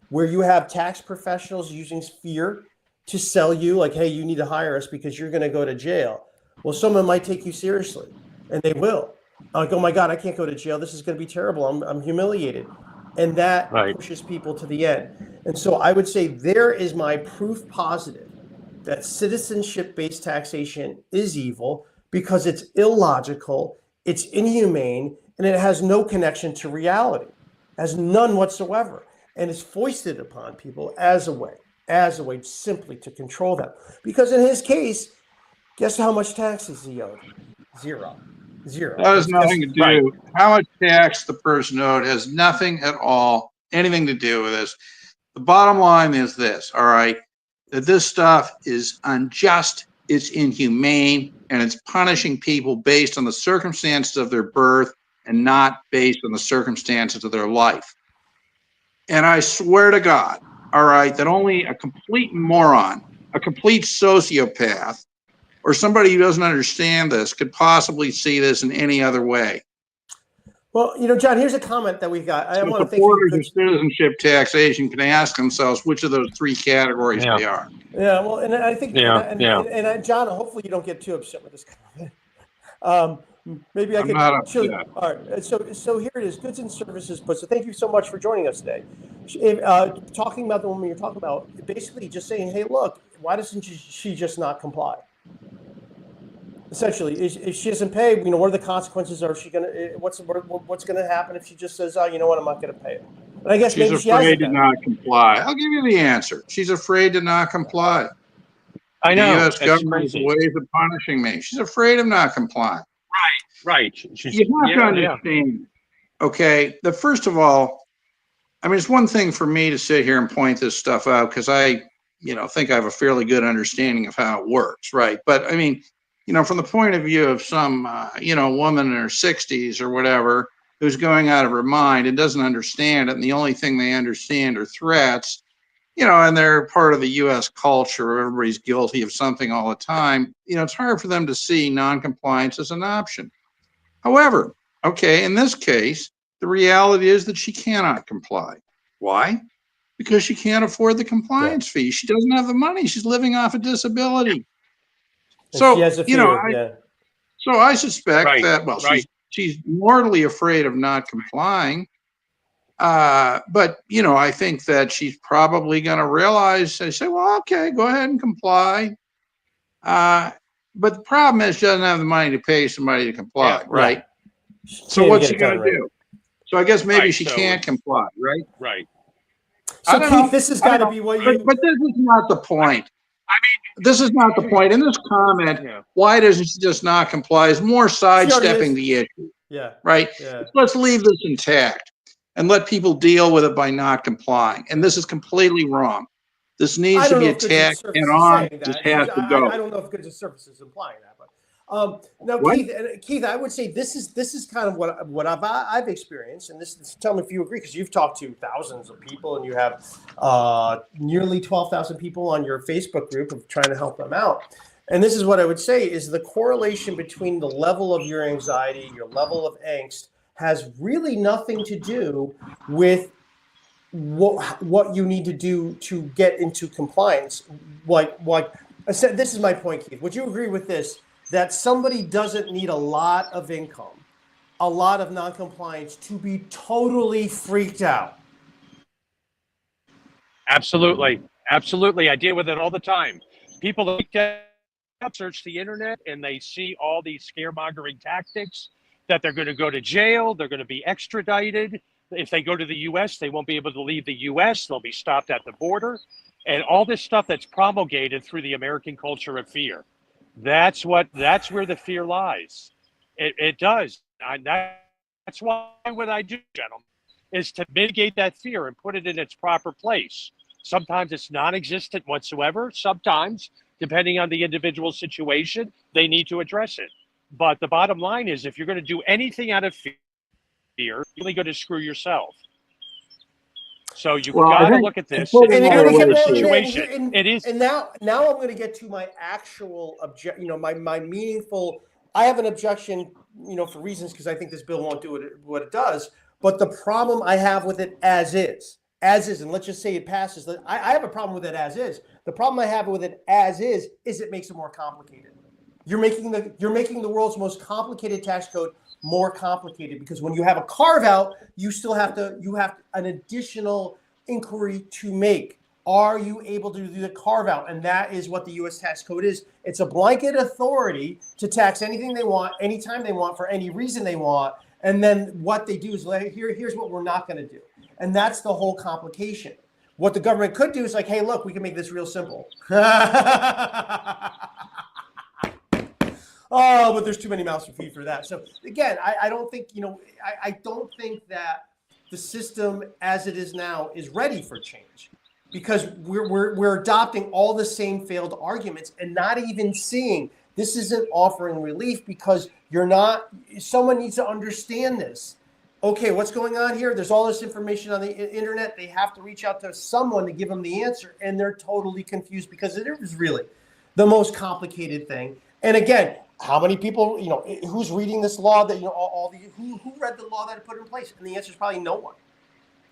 where you have tax professionals using fear to sell you, like, hey, you need to hire us because you're going to go to jail. Well, someone might take you seriously, and they will. Like, oh my God, I can't go to jail. This is going to be terrible. I'm humiliated. And that pushes people to the end. And so I would say there is my proof positive that citizenship-based taxation is evil because it's illogical, it's inhumane, and it has no connection to reality, has none whatsoever. And it's foisted upon people as a way simply to control them. Because in his case, guess how much taxes he owed? Zero. That has nothing to do. How much tax the person owed has nothing at all, anything to do with this. The bottom line is this, all right, that this stuff is unjust, it's inhumane, and it's punishing people based on the circumstances of their birth and not based on the circumstances of their life. And I swear to God, all right, that only a complete moron, a complete sociopath, or somebody who doesn't understand this could possibly see this in any other way. Well, John, here's a comment that we've got. I want to thank supporters of citizenship taxation can ask themselves which of those three categories they are. Yeah, well, and I think, and John, hopefully you don't get too upset with this comment. Maybe I could. Not all right. So here it is. Goods and services. But so thank you so much for joining us today. Talking about the woman you're talking about, basically just saying, hey, look, why doesn't she just not comply? Essentially, if she doesn't pay, what are the consequences? Are she gonna? What's gonna happen if she just says, oh, you know what, I'm not gonna pay it? And I guess maybe she's afraid to not comply. I'll give you the answer. She's afraid to not comply. I know. The U.S. government has ways of punishing me. She's afraid of not complying. Right. You have to understand, okay, that first of all, I mean, it's one thing for me to sit here and point this stuff out because I, think I have a fairly good understanding of how it works, right? But I mean, from the point of view of some, woman in her 60s or whatever who's going out of her mind and doesn't understand it, and the only thing they understand are threats, and they're part of the U.S. culture where everybody's guilty of something all the time, it's hard for them to see noncompliance as an option. However, okay, in this case, the reality is that she cannot comply. Why? Because she can't afford the compliance fee. She doesn't have the money. She's living off a disability. And So, she has a fear. So I suspect that, well, she's mortally afraid of not complying. But, I think that she's probably going to realize, they say, well, okay, go ahead and comply. But the problem is she doesn't have the money to pay somebody to comply, right? So what's she going to do? So I guess maybe she can't comply, right? Right. So Keith, this has got to be what you. But this is not the point. This is not the point. In this comment, why doesn't she just not comply is more sidestepping the issue. Yeah. Right? Yeah. Let's leave this intact and let people deal with it by not complying. And this is completely wrong. This needs to be attacked and on. This has to go. I don't know if goods and services is implying that, but now, Keith, I would say this is kind of what I've experienced, and this tell me if you agree, because you've talked to thousands of people, and you have nearly 12,000 people on your Facebook group of trying to help them out. And this is what I would say is the correlation between the level of your anxiety, your level of angst, has really nothing to do with what you need to do to get into compliance. Like I said, this is my point, Keith. Would you agree with this? That somebody doesn't need a lot of income, a lot of non-compliance to be totally freaked out. Absolutely. I deal with it all the time. People search the internet and they see all these scaremongering tactics that they're going to go to jail, they're going to be extradited. If they go to the U.S., they won't be able to leave the U.S. They'll be stopped at the border. And all this stuff that's promulgated through the American culture of fear. That's where the fear lies. It does. That's why what I do, gentlemen, is to mitigate that fear and put it in its proper place. Sometimes it's non-existent whatsoever. Sometimes, depending on the individual situation, they need to address it. But the bottom line is, if you're going to do anything out of fear, you're only going to screw yourself. So you've got to look at this situation. It is. And now I'm going to get to my actual my meaningful. I have an objection, for reasons because I think this bill won't do what it does. But the problem I have with it as is, and let's just say it passes. I have a problem with it as is. The problem I have with it as is it makes it more complicated. You're making the world's most complicated tax code more complicated, because when you have a carve out, you have an additional inquiry to make. Are you able to do the carve out? And that is what the U.S. tax code is. It's a blanket authority to tax anything they want, anytime they want, for any reason they want. And then what they do is here's what we're not going to do. And that's the whole complication. What the government could do is like, hey, look, we can make this real simple. Oh, but there's too many mouths to feed for that. So again, I don't think, I don't think that the system as it is now is ready for change, because we're adopting all the same failed arguments and not even seeing this isn't offering relief, because someone needs to understand this. Okay, what's going on here? There's all this information on the internet. They have to reach out to someone to give them the answer, and they're totally confused because it is really the most complicated thing. And again, how many people, who's reading this law that, who read the law that it put in place? And the answer is probably no one.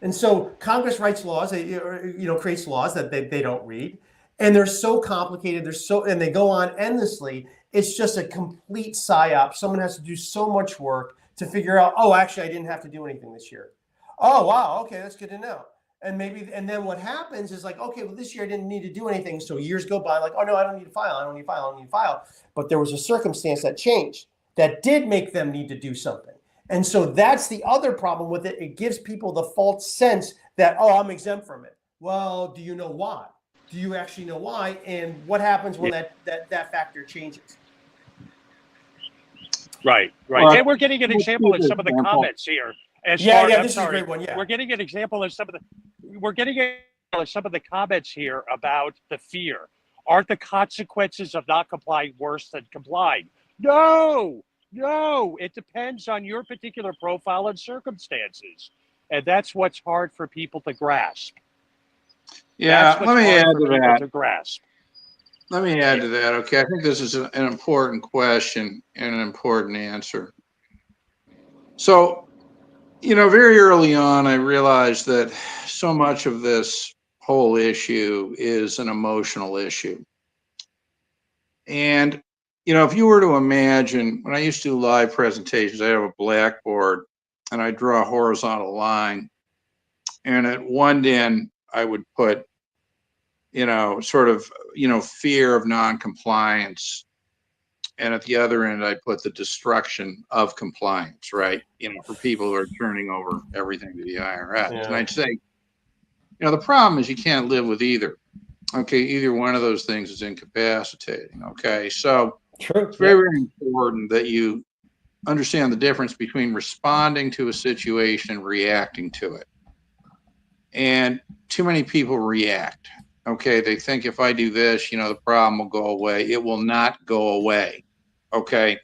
And so Congress writes laws, creates laws that they don't read. And they're so complicated. And they go on endlessly. It's just a complete psyop. Someone has to do so much work to figure out, oh, actually, I didn't have to do anything this year. Oh, wow. Okay. That's good to know. And then what happens is like, okay, well, this year I didn't need to do anything. So years go by like, oh no, I don't need to file. But there was a circumstance that changed that did make them need to do something. And so that's the other problem with it. It gives people the false sense that, oh, I'm exempt from it. Well, do you know why? Do you actually know why? And what happens when that factor changes? Right, right. Well, And we're getting an let's example use in an some of the example. comments here. As Yeah, far, yeah, I'm this is a sorry, great one. Yeah. we're getting an example of we're getting an example of some of the comments here about the fear. Aren't the consequences of not complying worse than complying? No, no. It depends on your particular profile and circumstances. And that's what's hard for people to grasp. That's Yeah, let what's me hard add for to people that. to grasp. Let me add to that. Okay, I think this is an important question and an important answer. So, very early on, I realized that so much of this whole issue is an emotional issue. And, if you were to imagine, when I used to do live presentations, I have a blackboard and I draw a horizontal line. And at one end, I would put, sort of, fear of non-compliance. And at the other end, I put the destruction of compliance, right? For people who are turning over everything to the IRS. And Yeah. I'd say, the problem is you can't live with either. Okay, either one of those things is incapacitating. Okay, so True. it's very, very important that you understand the difference between responding to a situation and reacting to it. And too many people react. Okay, they think if I do this, the problem will go away. It will not go away. Okay,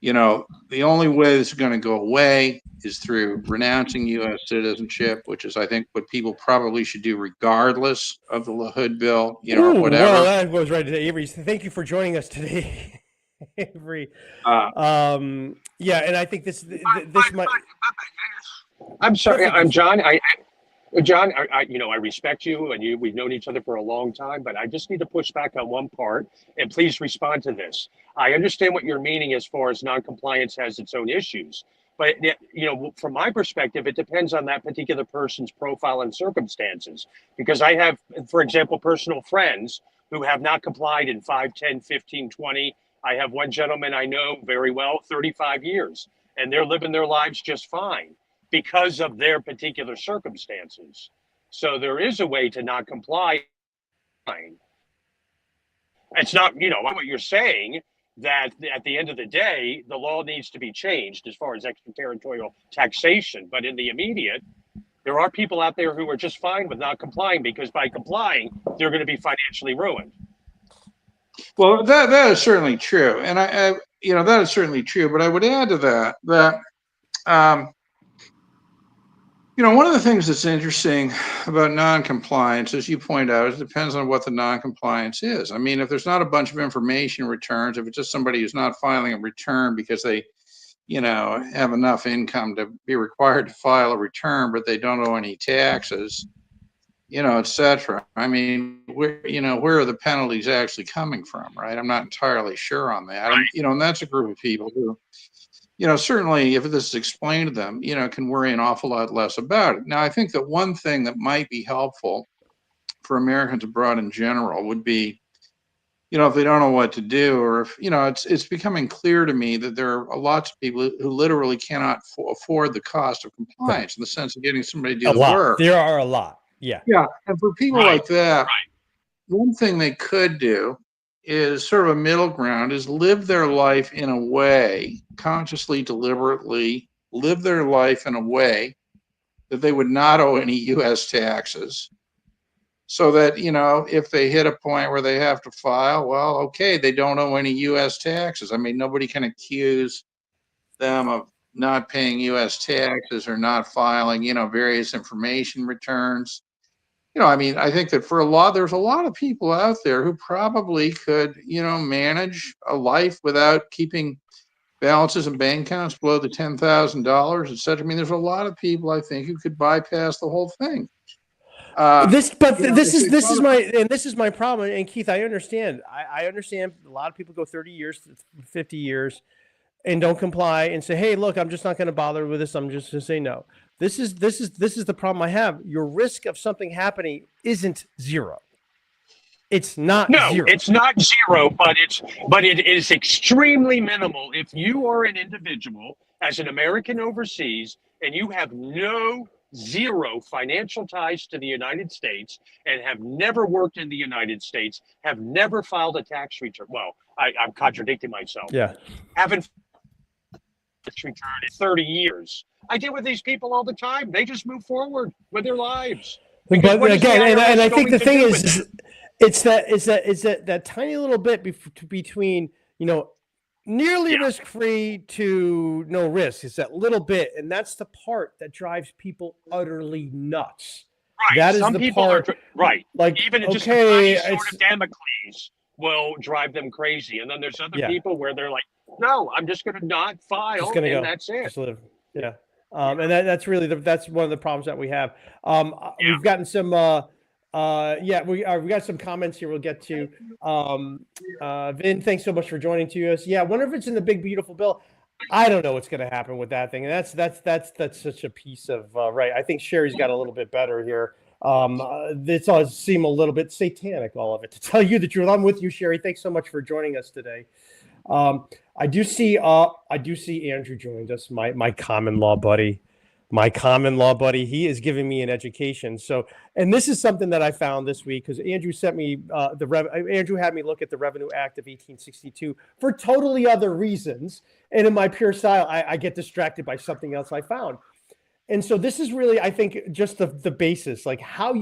the only way this is going to go away is through renouncing U.S. citizenship, which is, I think, what people probably should do regardless of the LaHood bill, or Ooh, whatever. well, that goes right to Avery. Thank you for joining us today, Avery. Yeah, and I think this might. I'm sorry, Perfect. I'm John. John, I respect you, and we've known each other for a long time, but I just need to push back on one part, and please respond to this. I understand what you're meaning as far as non-compliance has its own issues, but from my perspective, it depends on that particular person's profile and circumstances. Because I have, for example, personal friends who have not complied in 5, 10, 15, 20. I have one gentleman I know very well, 35 years, and they're living their lives just fine because of their particular circumstances. So there is a way to not comply. It's not, what you're saying, that at the end of the day, the law needs to be changed as far as extraterritorial taxation. But in the immediate, there are people out there who are just fine with not complying, because by complying, they're going to be financially ruined. Well, that is certainly true. And I that is certainly true. But I would add to that, one of the things that's interesting about non-compliance, as you point out, is it depends on what the non-compliance is. I mean, if there's not a bunch of information returns, if it's just somebody who's not filing a return because they, have enough income to be required to file a return, but they don't owe any taxes, et cetera. I mean, where are the penalties actually coming from, right? I'm not entirely sure on that. Right. And that's a group of people who, certainly if this is explained to them, can worry an awful lot less about it. Now, I think that one thing that might be helpful for Americans abroad in general would be, if they don't know what to do, or if, it's becoming clear to me that there are lots of people who literally cannot afford the cost of compliance in the sense of getting somebody to do the work. There are a lot. Yeah. Yeah. And for people like that, one thing they could do is sort of a middle ground, is live their life in a way, consciously, deliberately live their life in a way that they would not owe any U.S. taxes, so that, if they hit a point where they have to file, well, okay, they don't owe any U.S. taxes. I mean, nobody can accuse them of not paying U.S. taxes or not filing, various information returns. I mean, I think that there's a lot of people out there who probably could, manage a life without keeping balances in bank accounts below the $10,000, et cetera. I mean, there's a lot of people, I think, who could bypass the whole thing. This is my problem. And Keith, I understand. I understand a lot of people go 30 years, 50 years and don't comply and say, hey, look, I'm just not going to bother with this. I'm just going to say no. This is the problem I have. Your risk of something happening isn't zero. It's not zero. It's not zero, but it is extremely minimal. If you are an individual as an American overseas and you have zero financial ties to the United States and have never worked in the United States, have never filed a tax return. Well, I'm contradicting myself. Yeah. Haven't return in 30 years. I deal with these people all the time. They just move forward with their lives. Because But again, and I think the thing is it's that tiny little bit between, nearly risk-free to no risk. It's that little bit, and that's the part that drives people utterly nuts. Right. That is Some the people part, right. Like, even just okay, a tiny sort of Damocles will drive them crazy. And then there's other people where they're like, no, I'm just going to not file, and go. that's it. Just live. Yeah. And that's really that's one of the problems that we have. We've gotten some we got some comments here we'll get to. Vin, thanks so much for joining us. Yeah, I wonder if it's in the big beautiful bill. I don't know what's going to happen with that thing. And that's such a piece of right. I think Sherry's got a little bit better here. This all seem a little bit satanic, all of it, to tell you the truth. I'm with you, Sherry. Thanks so much for joining us today. I do see Andrew joined us, my common law buddy. He is giving me an education. So, and this is something that I found this week because Andrew sent me Andrew had me look at the Revenue Act of 1862 for totally other reasons. And in my pure style, I get distracted by something else I found. And so this is really, I think, just the basis, like how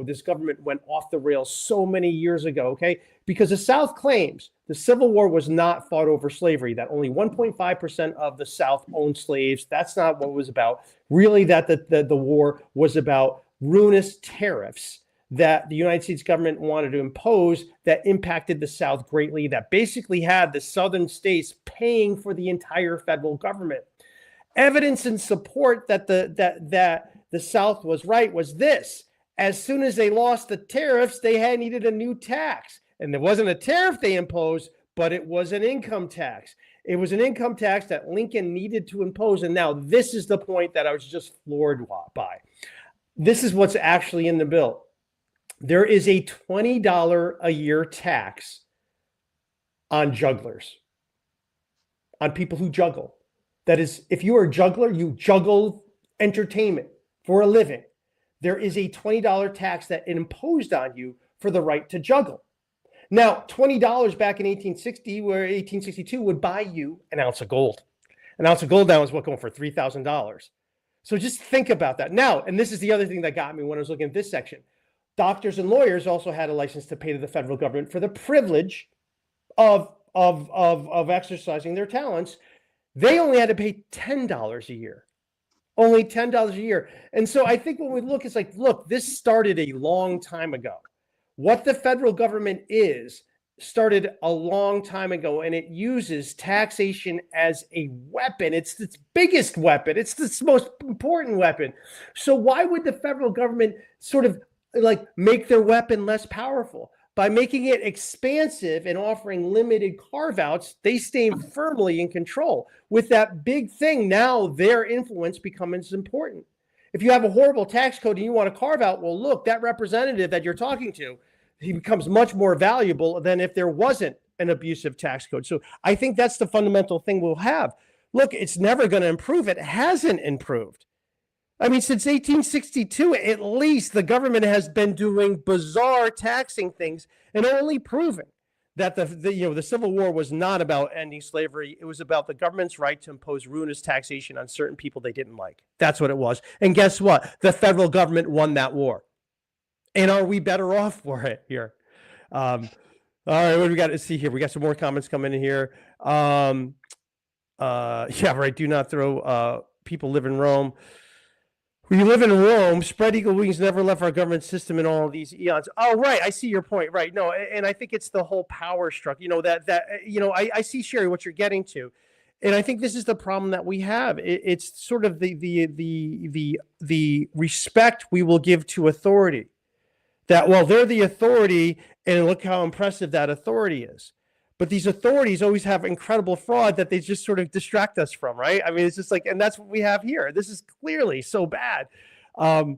this government went off the rails so many years ago, okay? Because the South claims the Civil War was not fought over slavery, that only 1.5% of the South owned slaves. That's not what it was about. Really, that the war was about ruinous tariffs that the United States government wanted to impose that impacted the South greatly, that basically had the southern states paying for the entire federal government. Evidence and support that the South was right was this: as soon as they lost the tariffs, they needed a new tax, and there wasn't a tariff they imposed, but it was an income tax. It was an income tax that Lincoln needed to impose, and now this is the point that I was just floored by. This is what's actually in the bill. There is a $20 a year tax on jugglers, on people who juggle. That is, if you are a juggler, you juggle entertainment for a living. There is a $20 tax that imposed on you for the right to juggle. Now, $20 back in 1862 would buy you an ounce of gold. An ounce of gold now is going for $3,000. So just think about that. Now, and this is the other thing that got me when I was looking at this section. Doctors and lawyers also had a license to pay to the federal government for the privilege of exercising their talents. They only had to pay $10 a year. Only $10 a year. And so I think when we look, it's like, look, this started a long time ago. What the federal government started a long time ago, and it uses taxation as a weapon. It's its biggest weapon. It's its most important weapon. So why would the federal government sort of like make their weapon less powerful? By making it expansive and offering limited carve-outs, they stay firmly in control. With that big thing, now their influence becomes important. If you have a horrible tax code and you want to carve out, well, look, that representative that you're talking to, he becomes much more valuable than if there wasn't an abusive tax code. So I think that's the fundamental thing we'll have. Look, it's never going to improve. It hasn't improved. I mean, since 1862, at least the government has been doing bizarre taxing things and only proving that the Civil War was not about ending slavery. It was about the government's right to impose ruinous taxation on certain people they didn't like. That's what it was. And guess what? The federal government won that war. And are we better off for it here? All right, what do we got to see here? We got some more comments coming in here. Yeah, right. Do not throw people live in Rome. When you live in Rome, spread eagle wings never left our government system in all of these eons. Oh, right. I see your point. Right. No, and I think it's the whole power structure. I see, Sherry, what you're getting to. And I think this is the problem that we have. It's sort of the respect we will give to authority. That, well, they're the authority, and look how impressive that authority is. But these authorities always have incredible fraud that they just sort of distract us from, right? I mean, it's just like, and that's what we have here. This is clearly so bad. And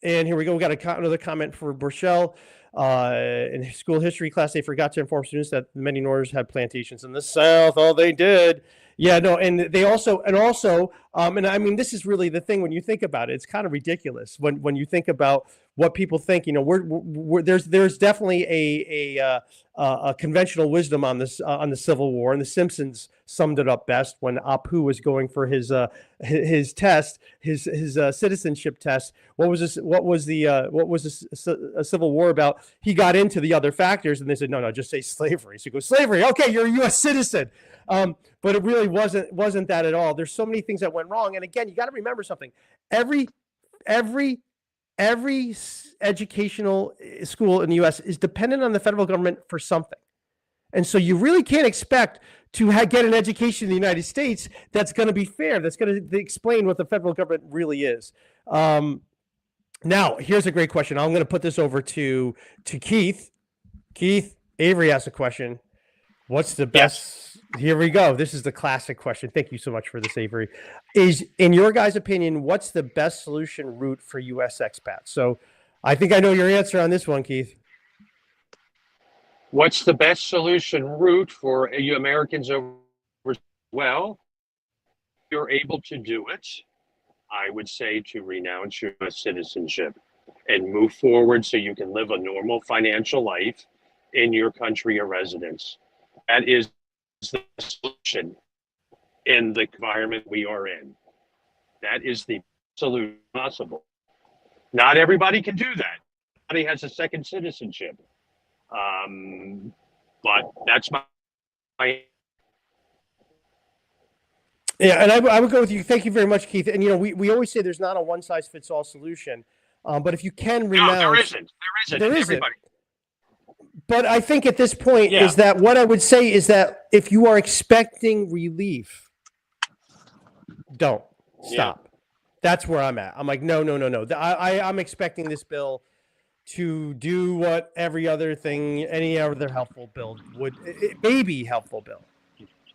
here we go. We got another comment for Burchell. In school history class, they forgot to inform students that many Northerners had plantations in the South. Oh, they did. Yeah, no, and they also, and I mean, this is really the thing when you think about it. It's kind of ridiculous when you think about what people think. You know, there's definitely a conventional wisdom on this on the Civil War, and The Simpsons summed it up best when Apu was going for his test, his citizenship test. What was this? What was a Civil War about? He got into the other factors, and they said, no, just say slavery. So he goes, slavery. Okay, you're a U.S. citizen. But it really wasn't that at all. There's so many things that went wrong. And again, you got to remember something. Every educational school in the U.S. is dependent on the federal government for something. And so you really can't expect to get an education in the United States that's going to be fair, that's going to explain what the federal government really is. Now, here's a great question. I'm going to put this over to Keith. Keith, Avery asked a question. What's the best? Yes. Here we go. This is the classic question. Thank you so much for this, Avery. Is, in your guys' opinion, what's the best solution route for U.S. expats? So I think I know your answer on this one, Keith. What's the best solution route for you Americans over? Well, if you're able to do it, I would say to renounce your citizenship and move forward so you can live a normal financial life in your country of residence. That is the solution in the environment we are in. That is the solution possible. Not everybody can do that. Everybody has a second citizenship. But that's my yeah, and I would go with you. Thank you very much, Keith. And you know, we always say there's not a one size fits all solution, but if you can renounce, no, there isn't. Everybody. But I think at this point is that what I would say is that if you are expecting relief, don't stop. Yeah. That's where I'm at. I'm like, no. I'm expecting this bill to do what every other thing, any other helpful bill would. It may be helpful bill.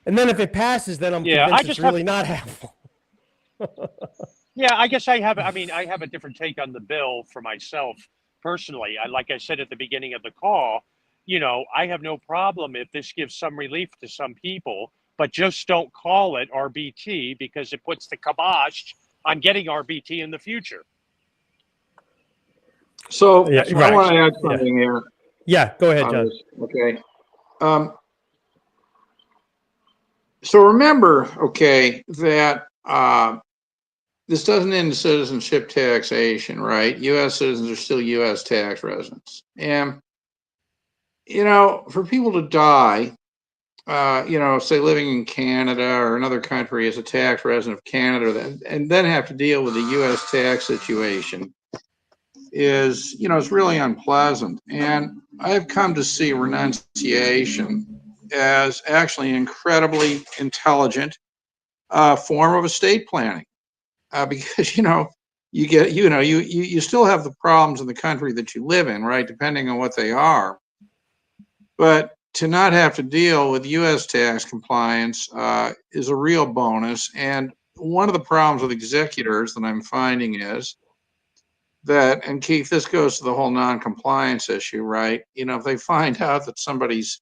And then if it passes, then I'm convinced it's really not helpful. Yeah, I guess I have a different take on the bill for myself personally. Like I said at the beginning of the call, you know, I have no problem if this gives some relief to some people, but just don't call it RBT because it puts the kibosh on getting RBT in the future. So I want to add something here. Yeah, go ahead, John. Okay. So remember, that this doesn't end citizenship taxation, right? U.S. citizens are still U.S. tax residents. And, you know, for people to die, you know, say living in Canada or another country as a tax resident of Canada, and then have to deal with the U.S. tax situation is, you know, it's really unpleasant. And I've come to see renunciation as actually an incredibly intelligent form of estate planning, because you still have the problems in the country that you live in, right, depending on what they are, but to not have to deal with U.S. tax compliance is a real bonus. And one of the problems with executors that I'm finding is that, and Keith, this goes to the whole non-compliance issue, right? You know, if they find out that somebody's,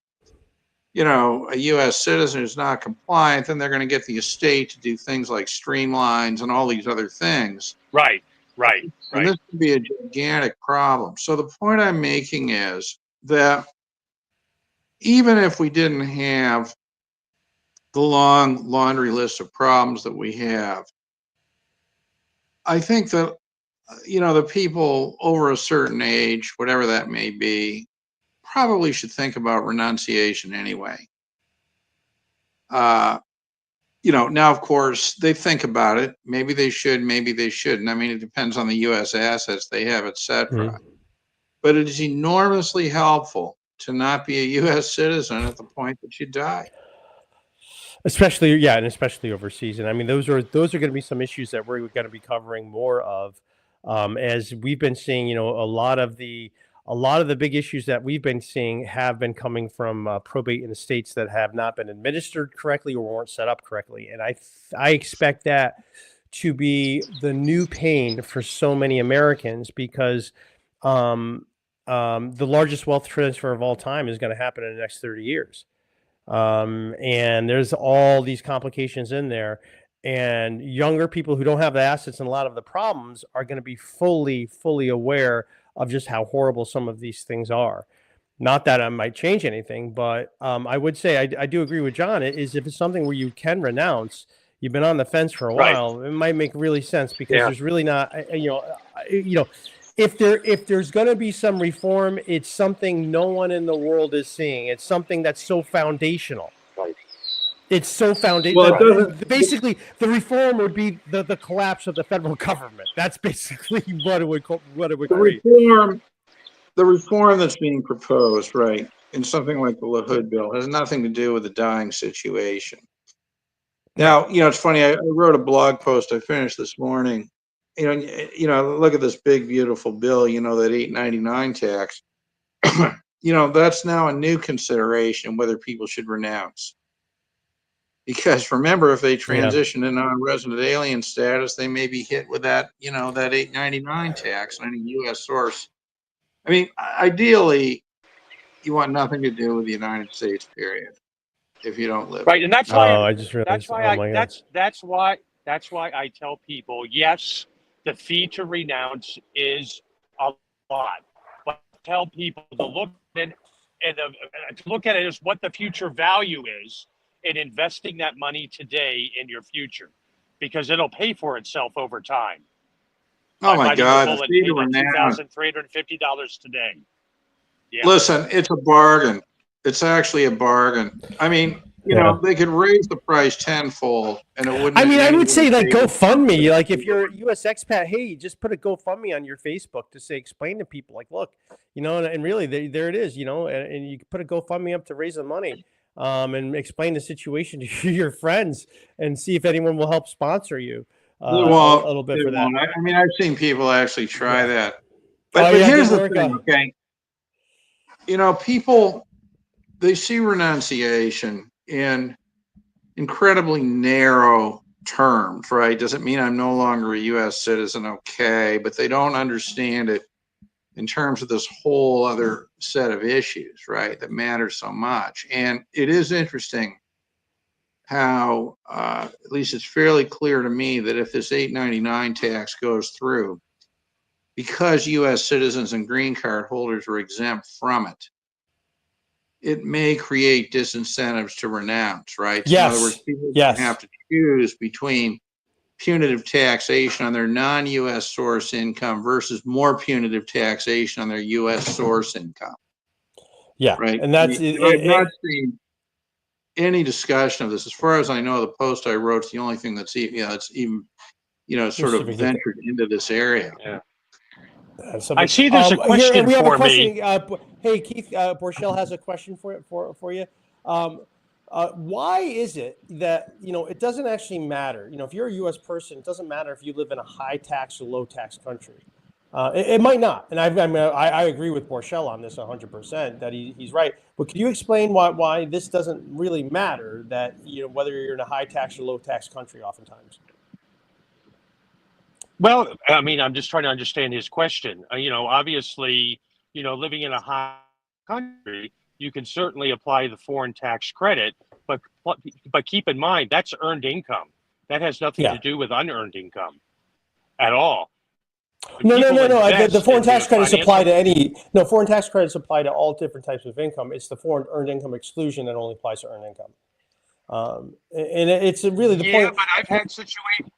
you know, a U.S. citizen who's not compliant, then they're going to get the estate to do things like streamlines and all these other things. Right. And this could be a gigantic problem. So the point I'm making is that even if we didn't have the long laundry list of problems that we have, I think that, you know, the people over a certain age, whatever that may be, probably should think about renunciation anyway. You know, now, of course, they think about it. Maybe they should, maybe they shouldn't. I mean, it depends on the U.S. assets they have, et cetera. Mm-hmm. But it is enormously helpful to not be a U.S. citizen at the point that you die. Especially overseas. And I mean, those are going to be some issues that we're going to be covering more of, as we've been seeing. You know, a lot of the big issues that we've been seeing have been coming from probate in the states that have not been administered correctly or weren't set up correctly. And I expect that to be the new pain for so many Americans, because the largest wealth transfer of all time is going to happen in the next 30 years. And there's all these complications in there, and younger people who don't have the assets and a lot of the problems are going to be fully aware of just how horrible some of these things are. Not that I might change anything, but I would say I do agree with John. It is if it's something where you can renounce, you've been on the fence for a Right. while, it might make really sense because Yeah. there's really not, if there's going to be some reform, it's something no one in the world is seeing. It's something that's so foundational. Right. It's so foundational. Well, it doesn't. Basically, the reform would be the collapse of the federal government. That's basically what it would create. The reform that's being proposed, right, in something like the LaHood bill has nothing to do with the dying situation. Now, it's funny. I wrote a blog post I finished this morning. Look at this big, beautiful bill. That $8.99 tax. That's now a new consideration whether people should renounce. Because remember, if they transition to non-resident alien status, they may be hit with that, that $8.99 tax on a U.S. source. I mean, ideally, you want nothing to do with the United States, period, if you don't live. Right, and that's why. I just realized. That's why I tell people, yes, the fee to renounce is a lot, but tell people to look at it as what the future value is in investing that money today in your future, because it'll pay for itself over time. Oh my God! The fee to renounce $2,350 today. Yeah. Listen, it's a bargain. It's actually a bargain. I mean, they could raise the price tenfold, and it wouldn't. I mean, I would say like GoFundMe. Like if you're a U.S. expat, hey, just put a GoFundMe on your Facebook to say, explain to people, like, look, and really there it is, and you can put a GoFundMe up to raise the money, and explain the situation to your friends and see if anyone will help sponsor you. A little bit for that. I mean, I've seen people actually try that. But here's the thing, okay? People, they see renunciation in incredibly narrow terms, right? Doesn't mean I'm no longer a U.S. citizen, okay? But they don't understand it in terms of this whole other set of issues, right, that matter so much. And it is interesting how, at least it's fairly clear to me, that if this $8.99 tax goes through, because U.S. citizens and green card holders are exempt from it, it may create disincentives to renounce, right? So in other words, people have to choose between punitive taxation on their non-U.S. source income versus more punitive taxation on their U.S. source income. Yeah, right. And that's I've not seen any discussion of this. As far as I know, the post I wrote is the only thing that's even sort of ventured into this area. Yeah. I see there's a question we have for a question. me. Hey, Keith, Borchell has a question for you. Why is it that, it doesn't actually matter? If you're a U.S. person, it doesn't matter if you live in a high tax or low tax country. It might not. And I agree with Borchell on this 100%, that he's right. But can you explain why this doesn't really matter, that, whether you're in a high tax or low tax country oftentimes? Well, I mean, I'm just trying to understand his question. Obviously, living in a high country, you can certainly apply the foreign tax credit, but keep in mind, that's earned income. That has nothing to do with unearned income at all. No. The foreign tax credits apply to foreign tax credits apply to all different types of income. It's the foreign earned income exclusion that only applies to earned income. And it's really the point. But I've had situations.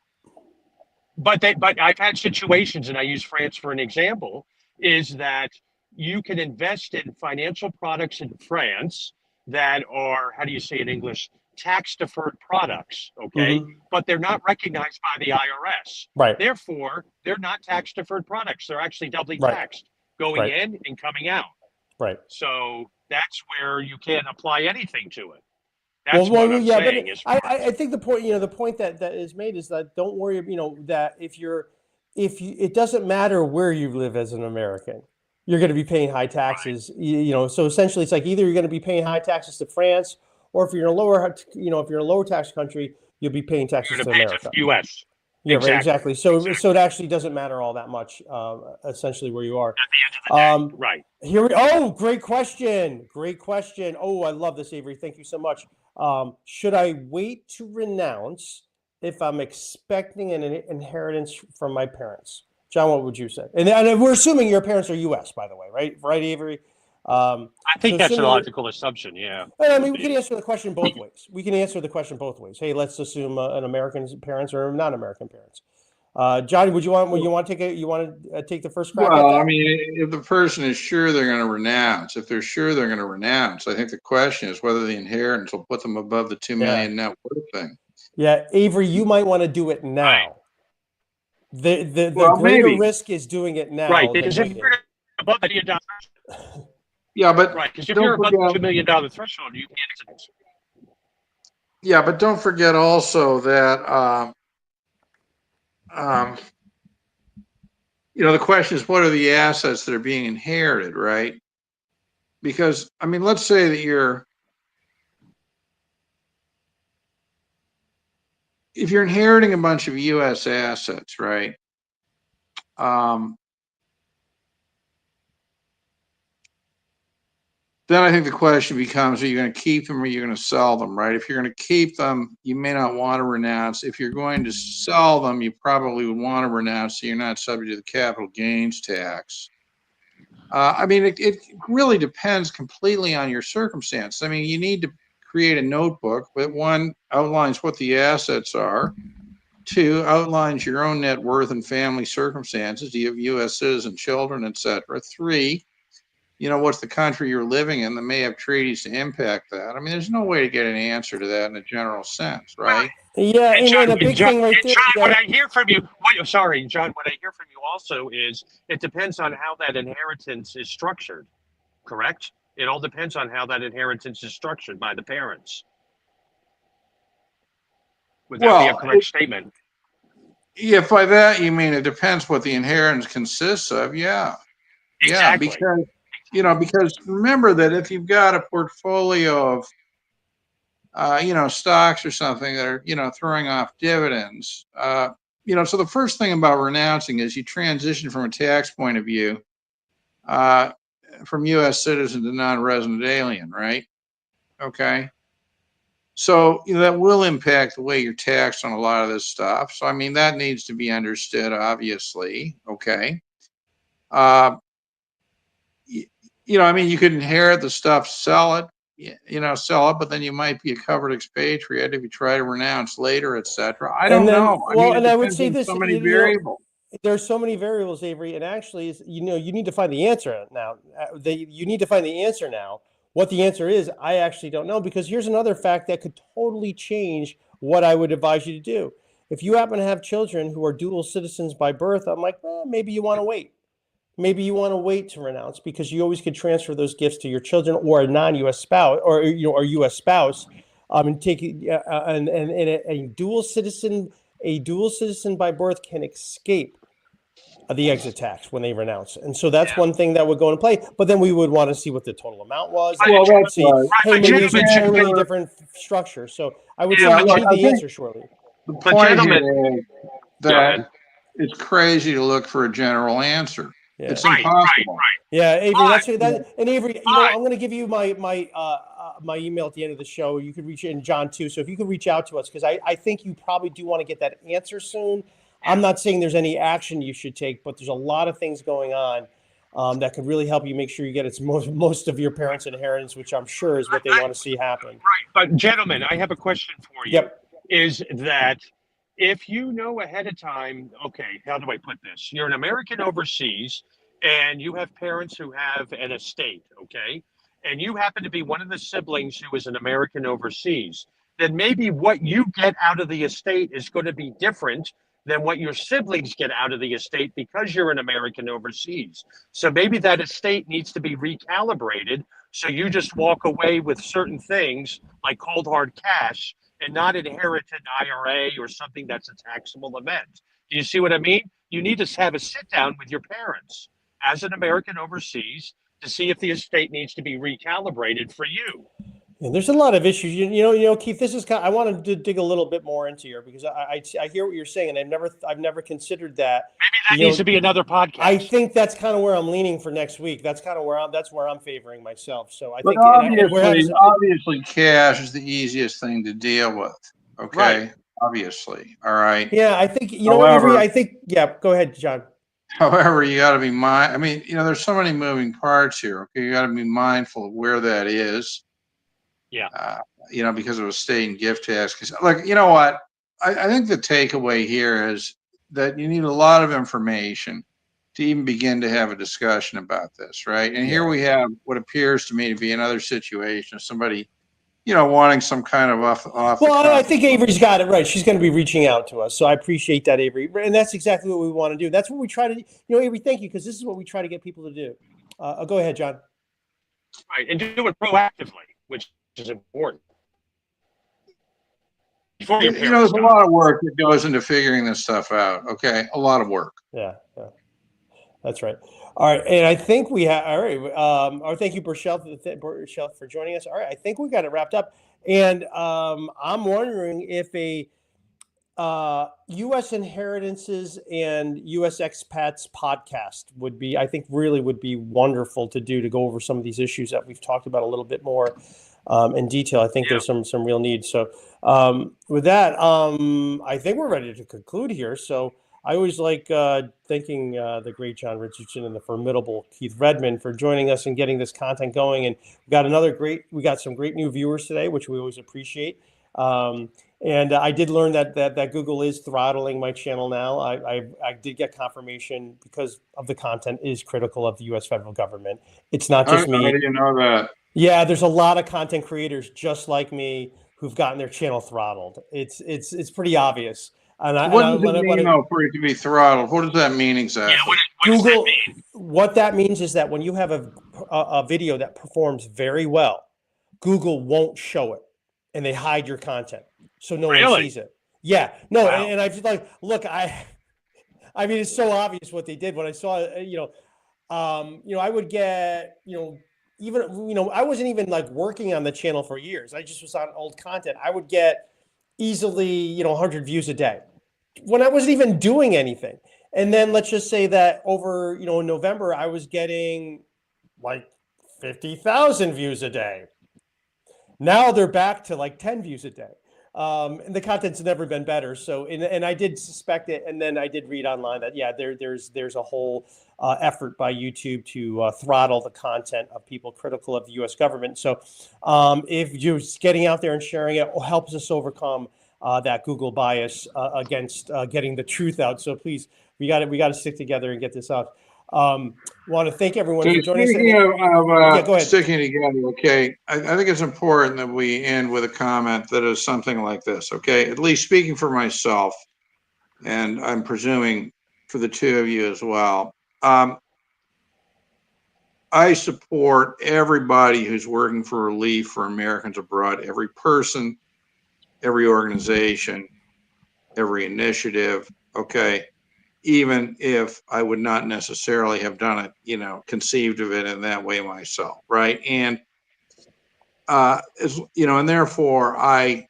But I've had situations, and I use France for an example, is that you can invest in financial products in France that are, how do you say in English, tax deferred products, okay? Mm-hmm. But they're not recognized by the IRS. Right. Therefore, they're not tax deferred products. They're actually doubly taxed going in and coming out. Right. So that's where you can't apply anything to it. That's what I'm saying. I think the point, the point that is made is that don't worry, that it doesn't matter where you live as an American, you're going to be paying high taxes. Right. So essentially, it's like either you're going to be paying high taxes to France, or if you're in a lower tax country, you'll be paying taxes to America. To the U.S. Yeah, exactly. So it actually doesn't matter all that much, essentially, where you are. At the end of the day, right. Great question. Oh, I love this, Avery. Thank you so much. Should I wait to renounce if I'm expecting an inheritance from my parents? John, what would you say? And we're assuming your parents are U.S., by the way, right? Right, Avery? I think So that's a assuming logical assumption. Yeah. I mean, we can answer the question both ways. We can answer the question both ways. Hey, let's assume an American parents or non-American parents. Johnny, would you want to take the first crack at Well, that? I mean, if the person is sure they're going to renounce, if they're sure they're going to renounce, I think the question is whether the inheritance will put them above the 2 million net worth thing. Yeah, Avery, you might want to do it now. The Well, greater maybe. risk is doing it now Right. than Because if waiting. you're above the $1 million, Yeah, but right. Because if don't you're above the forget- $2 million threshold, you can't. Yeah, but don't forget also that the question is, what are the assets that are being inherited, right? Because, I mean, let's say that if you're inheriting a bunch of U.S. assets, right? Then I think the question becomes, are you going to keep them or are you going to sell them, right? If you're going to keep them, you may not want to renounce. If you're going to sell them, you probably would want to renounce so you're not subject to the capital gains tax. I mean, it really depends completely on your circumstance. I mean, you need to create a notebook that, one, outlines what the assets are, two, outlines your own net worth and family circumstances. Do you have U.S. citizen children, et cetera? Three, what's the country you're living in that may have treaties to impact that? I mean, there's no way to get an answer to that in a general sense, right? Yeah, And John, and a big thing right there. John, Yeah. what I hear from you, sorry, John, what I hear from you also is it depends on how that inheritance is structured, correct? It all depends on how that inheritance is structured by the parents. Would that be a correct statement? If by that you mean it depends what the inheritance consists of, yeah. Exactly. Yeah, because remember that if you've got a portfolio of stocks or something that are, throwing off dividends, so the first thing about renouncing is you transition from a tax point of view from U.S. citizen to non-resident alien, right? Okay. So, that will impact the way you're taxed on a lot of this stuff. So, I mean, that needs to be understood, obviously. Okay. I mean, you could inherit the stuff, sell it, but then you might be a covered expatriate if you try to renounce later, et cetera. I don't know. I would say this, so many variables. There's so many variables, Avery, and actually, you need to find the answer now. You need to find the answer now. What the answer is, I actually don't know, because here's another fact that could totally change what I would advise you to do. If you happen to have children who are dual citizens by birth, I'm like, maybe you want to wait. Maybe you want to wait to renounce, because you always could transfer those gifts to your children or a non-U.S. spouse or U.S. spouse, and take and a dual citizen by birth can escape the exit tax when they renounce. And so that's one thing that would go into play. But then we would want to see what the total amount was. Well, that's see, right. hey, maybe it's a Gentlemen, totally different structure. So I would say Yeah, we need the answer shortly. The But point gentlemen- here is that it's crazy to look for a general answer. Yeah. It's impossible. Yeah, Avery, But- and Avery, I'm going to give you my email at the end of the show. You could reach in, John, too. So if you could reach out to us, because I think you probably do want to get that answer soon. I'm not saying there's any action you should take, but there's a lot of things going on that could really help you make sure you get most of your parents' inheritance, which I'm sure is what they want to see happen. Right. But gentlemen, I have a question for you. Yep. Is that if you know ahead of time, okay, how do I put this? You're an American overseas and you have parents who have an estate, okay? And you happen to be one of the siblings who is an American overseas, then maybe what you get out of the estate is going to be different than what your siblings get out of the estate because you're an American overseas. So maybe that estate needs to be recalibrated. So you just walk away with certain things like cold hard cash and not inherit an IRA or something that's a taxable event. Do you see what I mean? You need to have a sit down with your parents as an American overseas to see if the estate needs to be recalibrated for you. And there's a lot of issues. You know, Keith. This is I wanted to dig a little bit more into here because I hear what you're saying, and I've never considered that. Maybe that needs to be another podcast. I think that's kind of where I'm leaning for next week. That's kind of where I'm favoring myself. So I think obviously cash is the easiest thing to deal with. Okay, right. Obviously, all right. Yeah, I think However, Avery, I think. Yeah, go ahead, John. However, you got to be I mean, there's so many moving parts here. Okay, you got to be mindful of where that is. Yeah. Because of a state and gift tax. Because, like, you know what? I think the takeaway here is that you need a lot of information to even begin to have a discussion about this, right? And here we have what appears to me to be another situation of somebody, wanting some kind of off. Well, I think Avery's got it right. She's going to be reaching out to us, so I appreciate that, Avery, and that's exactly what we want to do. That's what we try to, Avery. Thank you, because this is what we try to get people to do. Go ahead, John. Right, and do it proactively, which is important. There's a lot of work that goes into figuring this stuff out. Okay, a lot of work. Yeah, that's right. All right, and I think we have. All right, thank you, Burchelle, for joining us. All right, I think we got it wrapped up, and I'm wondering if a U.S. inheritances and U.S. expats podcast would be, I think, really would be wonderful to do, to go over some of these issues that we've talked about a little bit more in detail. I think there's some real need. So with that, I think we're ready to conclude here. So I always like thanking the great John Richardson and the formidable Keith Redmond for joining us and getting this content going. And we got some great new viewers today, which we always appreciate. And I did learn that Google is throttling my channel now. I did get confirmation, because of the content is critical of the U.S. federal government. It's not just me. How do you know that? Yeah, there's a lot of content creators just like me who've gotten their channel throttled. It's pretty obvious. And what does it mean, though, for it to be throttled? What does that mean exactly? Yeah, what Google, does that mean? What that means is that when you have a video that performs very well, Google won't show it, and they hide your content, so no one sees it. Yeah, no, wow. and I've like, look, I mean, it's so obvious what they did. When I saw, I would get, even, I wasn't even like working on the channel for years. I just was on old content. I would get easily, 100 views a day when I wasn't even doing anything. And then let's just say that over, in November, I was getting like 50,000 views a day. Now they're back to like 10 views a day. And the content's never been better. So, and I did suspect it. And then I did read online that, there's a whole effort by YouTube to throttle the content of people critical of the U.S. government. So if you're getting out there and sharing it, helps us overcome that Google bias against getting the truth out. So please, we got to stick together and get this out. Want to thank everyone for joining us. Go ahead. Sticking together, okay. I think it's important that we end with a comment that is something like this, okay? At least speaking for myself, and I'm presuming for the two of you as well. I support everybody who's working for relief for Americans abroad, every person, every organization, every initiative, okay? Even if I would not necessarily have done it, conceived of it in that way myself, right? And, and therefore I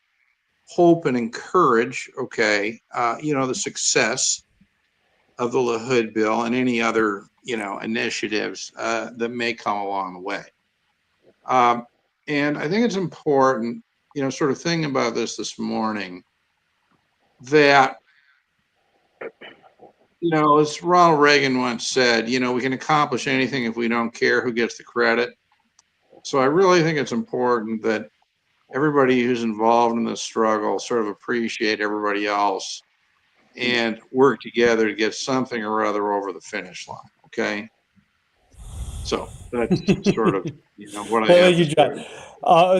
hope and encourage, the success of the LaHood bill and any other, initiatives that may come along the way. And I think it's important, sort of thinking about this morning, that as Ronald Reagan once said, we can accomplish anything if we don't care who gets the credit. So I really think it's important that everybody who's involved in this struggle sort of appreciate everybody else and work together to get something or other over the finish line. Okay. So that's sort of, what I have. Thank you, John.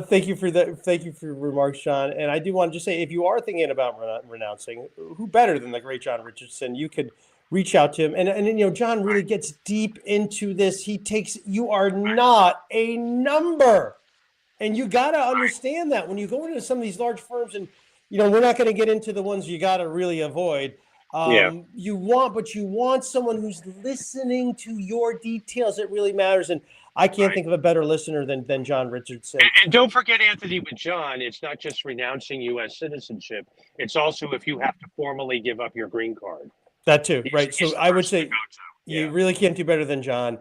Thank you for that. Thank you for your remarks, John. And I do want to just say, if you are thinking about renouncing, who better than the great John Richardson? You could reach out to him. And John really gets deep into this. You are not a number. And you got to understand that when you go into some of these large firms, and, we're not going to get into the ones you got to really avoid. You want someone who's listening to your details. It really matters. And I can't think of a better listener than John Richardson. And don't forget, Anthony, with John, it's not just renouncing U.S. citizenship. It's also if you have to formally give up your green card. That too, right? So I would say you really can't do better than John.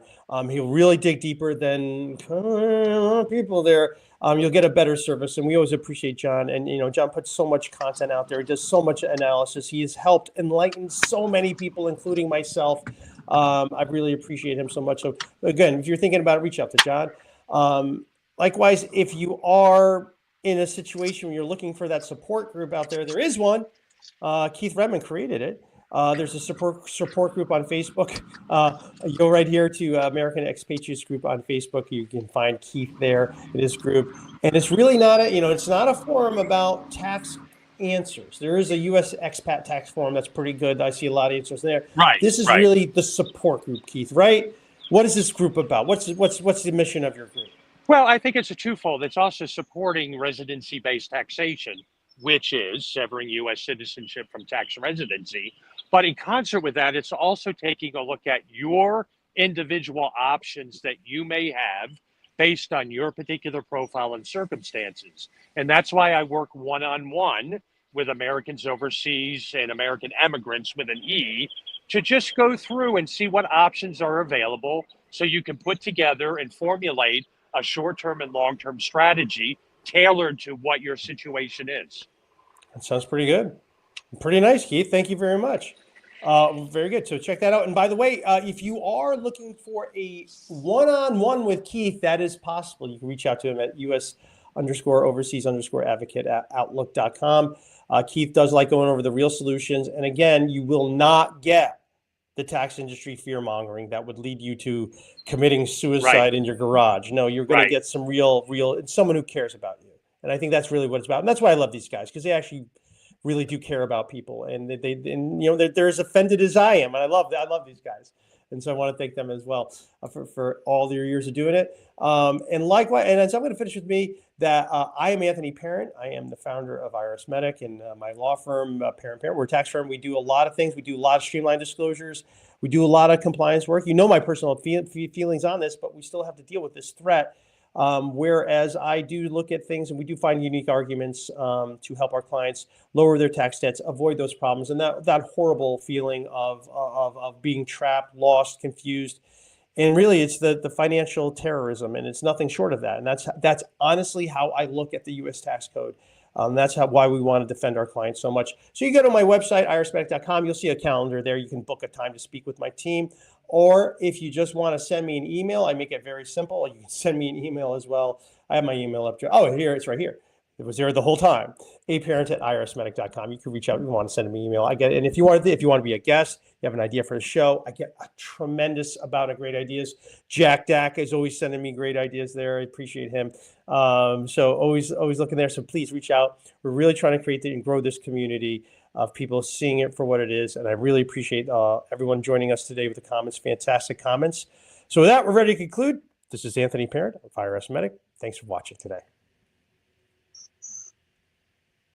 He'll really dig deeper than a lot of people there. You'll get a better service, and we always appreciate John. And John puts so much content out there. He does so much analysis. He has helped enlighten so many people, including myself. I really appreciate him so much. So again, if you're thinking about it, reach out to John. Likewise, if you are in a situation where you're looking for that support group out there, there is one. Keith Redmond created it. There's a support group on Facebook. You go right here to American Expatriates Group on Facebook. You can find Keith there in this group. And it's really not it's not a forum about tax answers. There is a U.S. expat tax forum that's pretty good. I see a lot of answers there. Right. This is really the support group, Keith, right? What is this group about? What's the mission of your group? Well, I think it's a twofold. It's also supporting residency-based taxation, which is severing U.S. citizenship from tax residency. But in concert with that, it's also taking a look at your individual options that you may have based on your particular profile and circumstances. And that's why I work one-on-one with Americans overseas and American immigrants with an E to just go through and see what options are available so you can put together and formulate a short-term and long-term strategy tailored to what your situation is. That sounds pretty good. Pretty nice, Keith. Thank you very much. Very good. So check that out. And by the way, if you are looking for a one-on-one with Keith, that is possible. You can reach out to him at US_overseas_advocate at outlook.com. Keith does like going over the real solutions. And again, you will not get the tax industry fear-mongering that would lead you to committing suicide in your garage. No, you're going to get some real, someone who cares about you. And I think that's really what it's about. And that's why I love these guys, because they actually really do care about people, and they're as offended as I am. And I love these guys. And so I want to thank them as well for all their years of doing it. And likewise, and so I'm going to finish with me that I am Anthony Parent. I am the founder of IRSMedic and my law firm, Parent. We're a tax firm. We do a lot of things. We do a lot of streamlined disclosures. We do a lot of compliance work. You know my personal feelings on this, but we still have to deal with this threat. Whereas I do look at things and we do find unique arguments to help our clients lower their tax debts, avoid those problems, and that horrible feeling of being trapped, lost, confused. And really, it's the financial terrorism, and it's nothing short of that. And that's honestly how I look at the U.S. tax code. That's why we want to defend our clients so much. So you go to my website, IRSMedic.com. You'll see a calendar there. You can book a time to speak with my team. Or if you just want to send me an email, I make it very simple. You can send me an email as well. I have my email up there. Oh, here, it's right here. It was there the whole time. aparent@irsmedic.com. You can reach out if you want to send me an email. I get it. And if you want to be a guest, you have an idea for the show, I get a tremendous amount of great ideas. Jack Dack is always sending me great ideas there. I appreciate him. So always looking there. So please reach out. We're really trying to create and grow this community of people seeing it for what it is. And I really appreciate everyone joining us today with the comments. Fantastic comments. So with that, we're ready to conclude. This is Anthony Parent of IRSMedic. Thanks for watching today.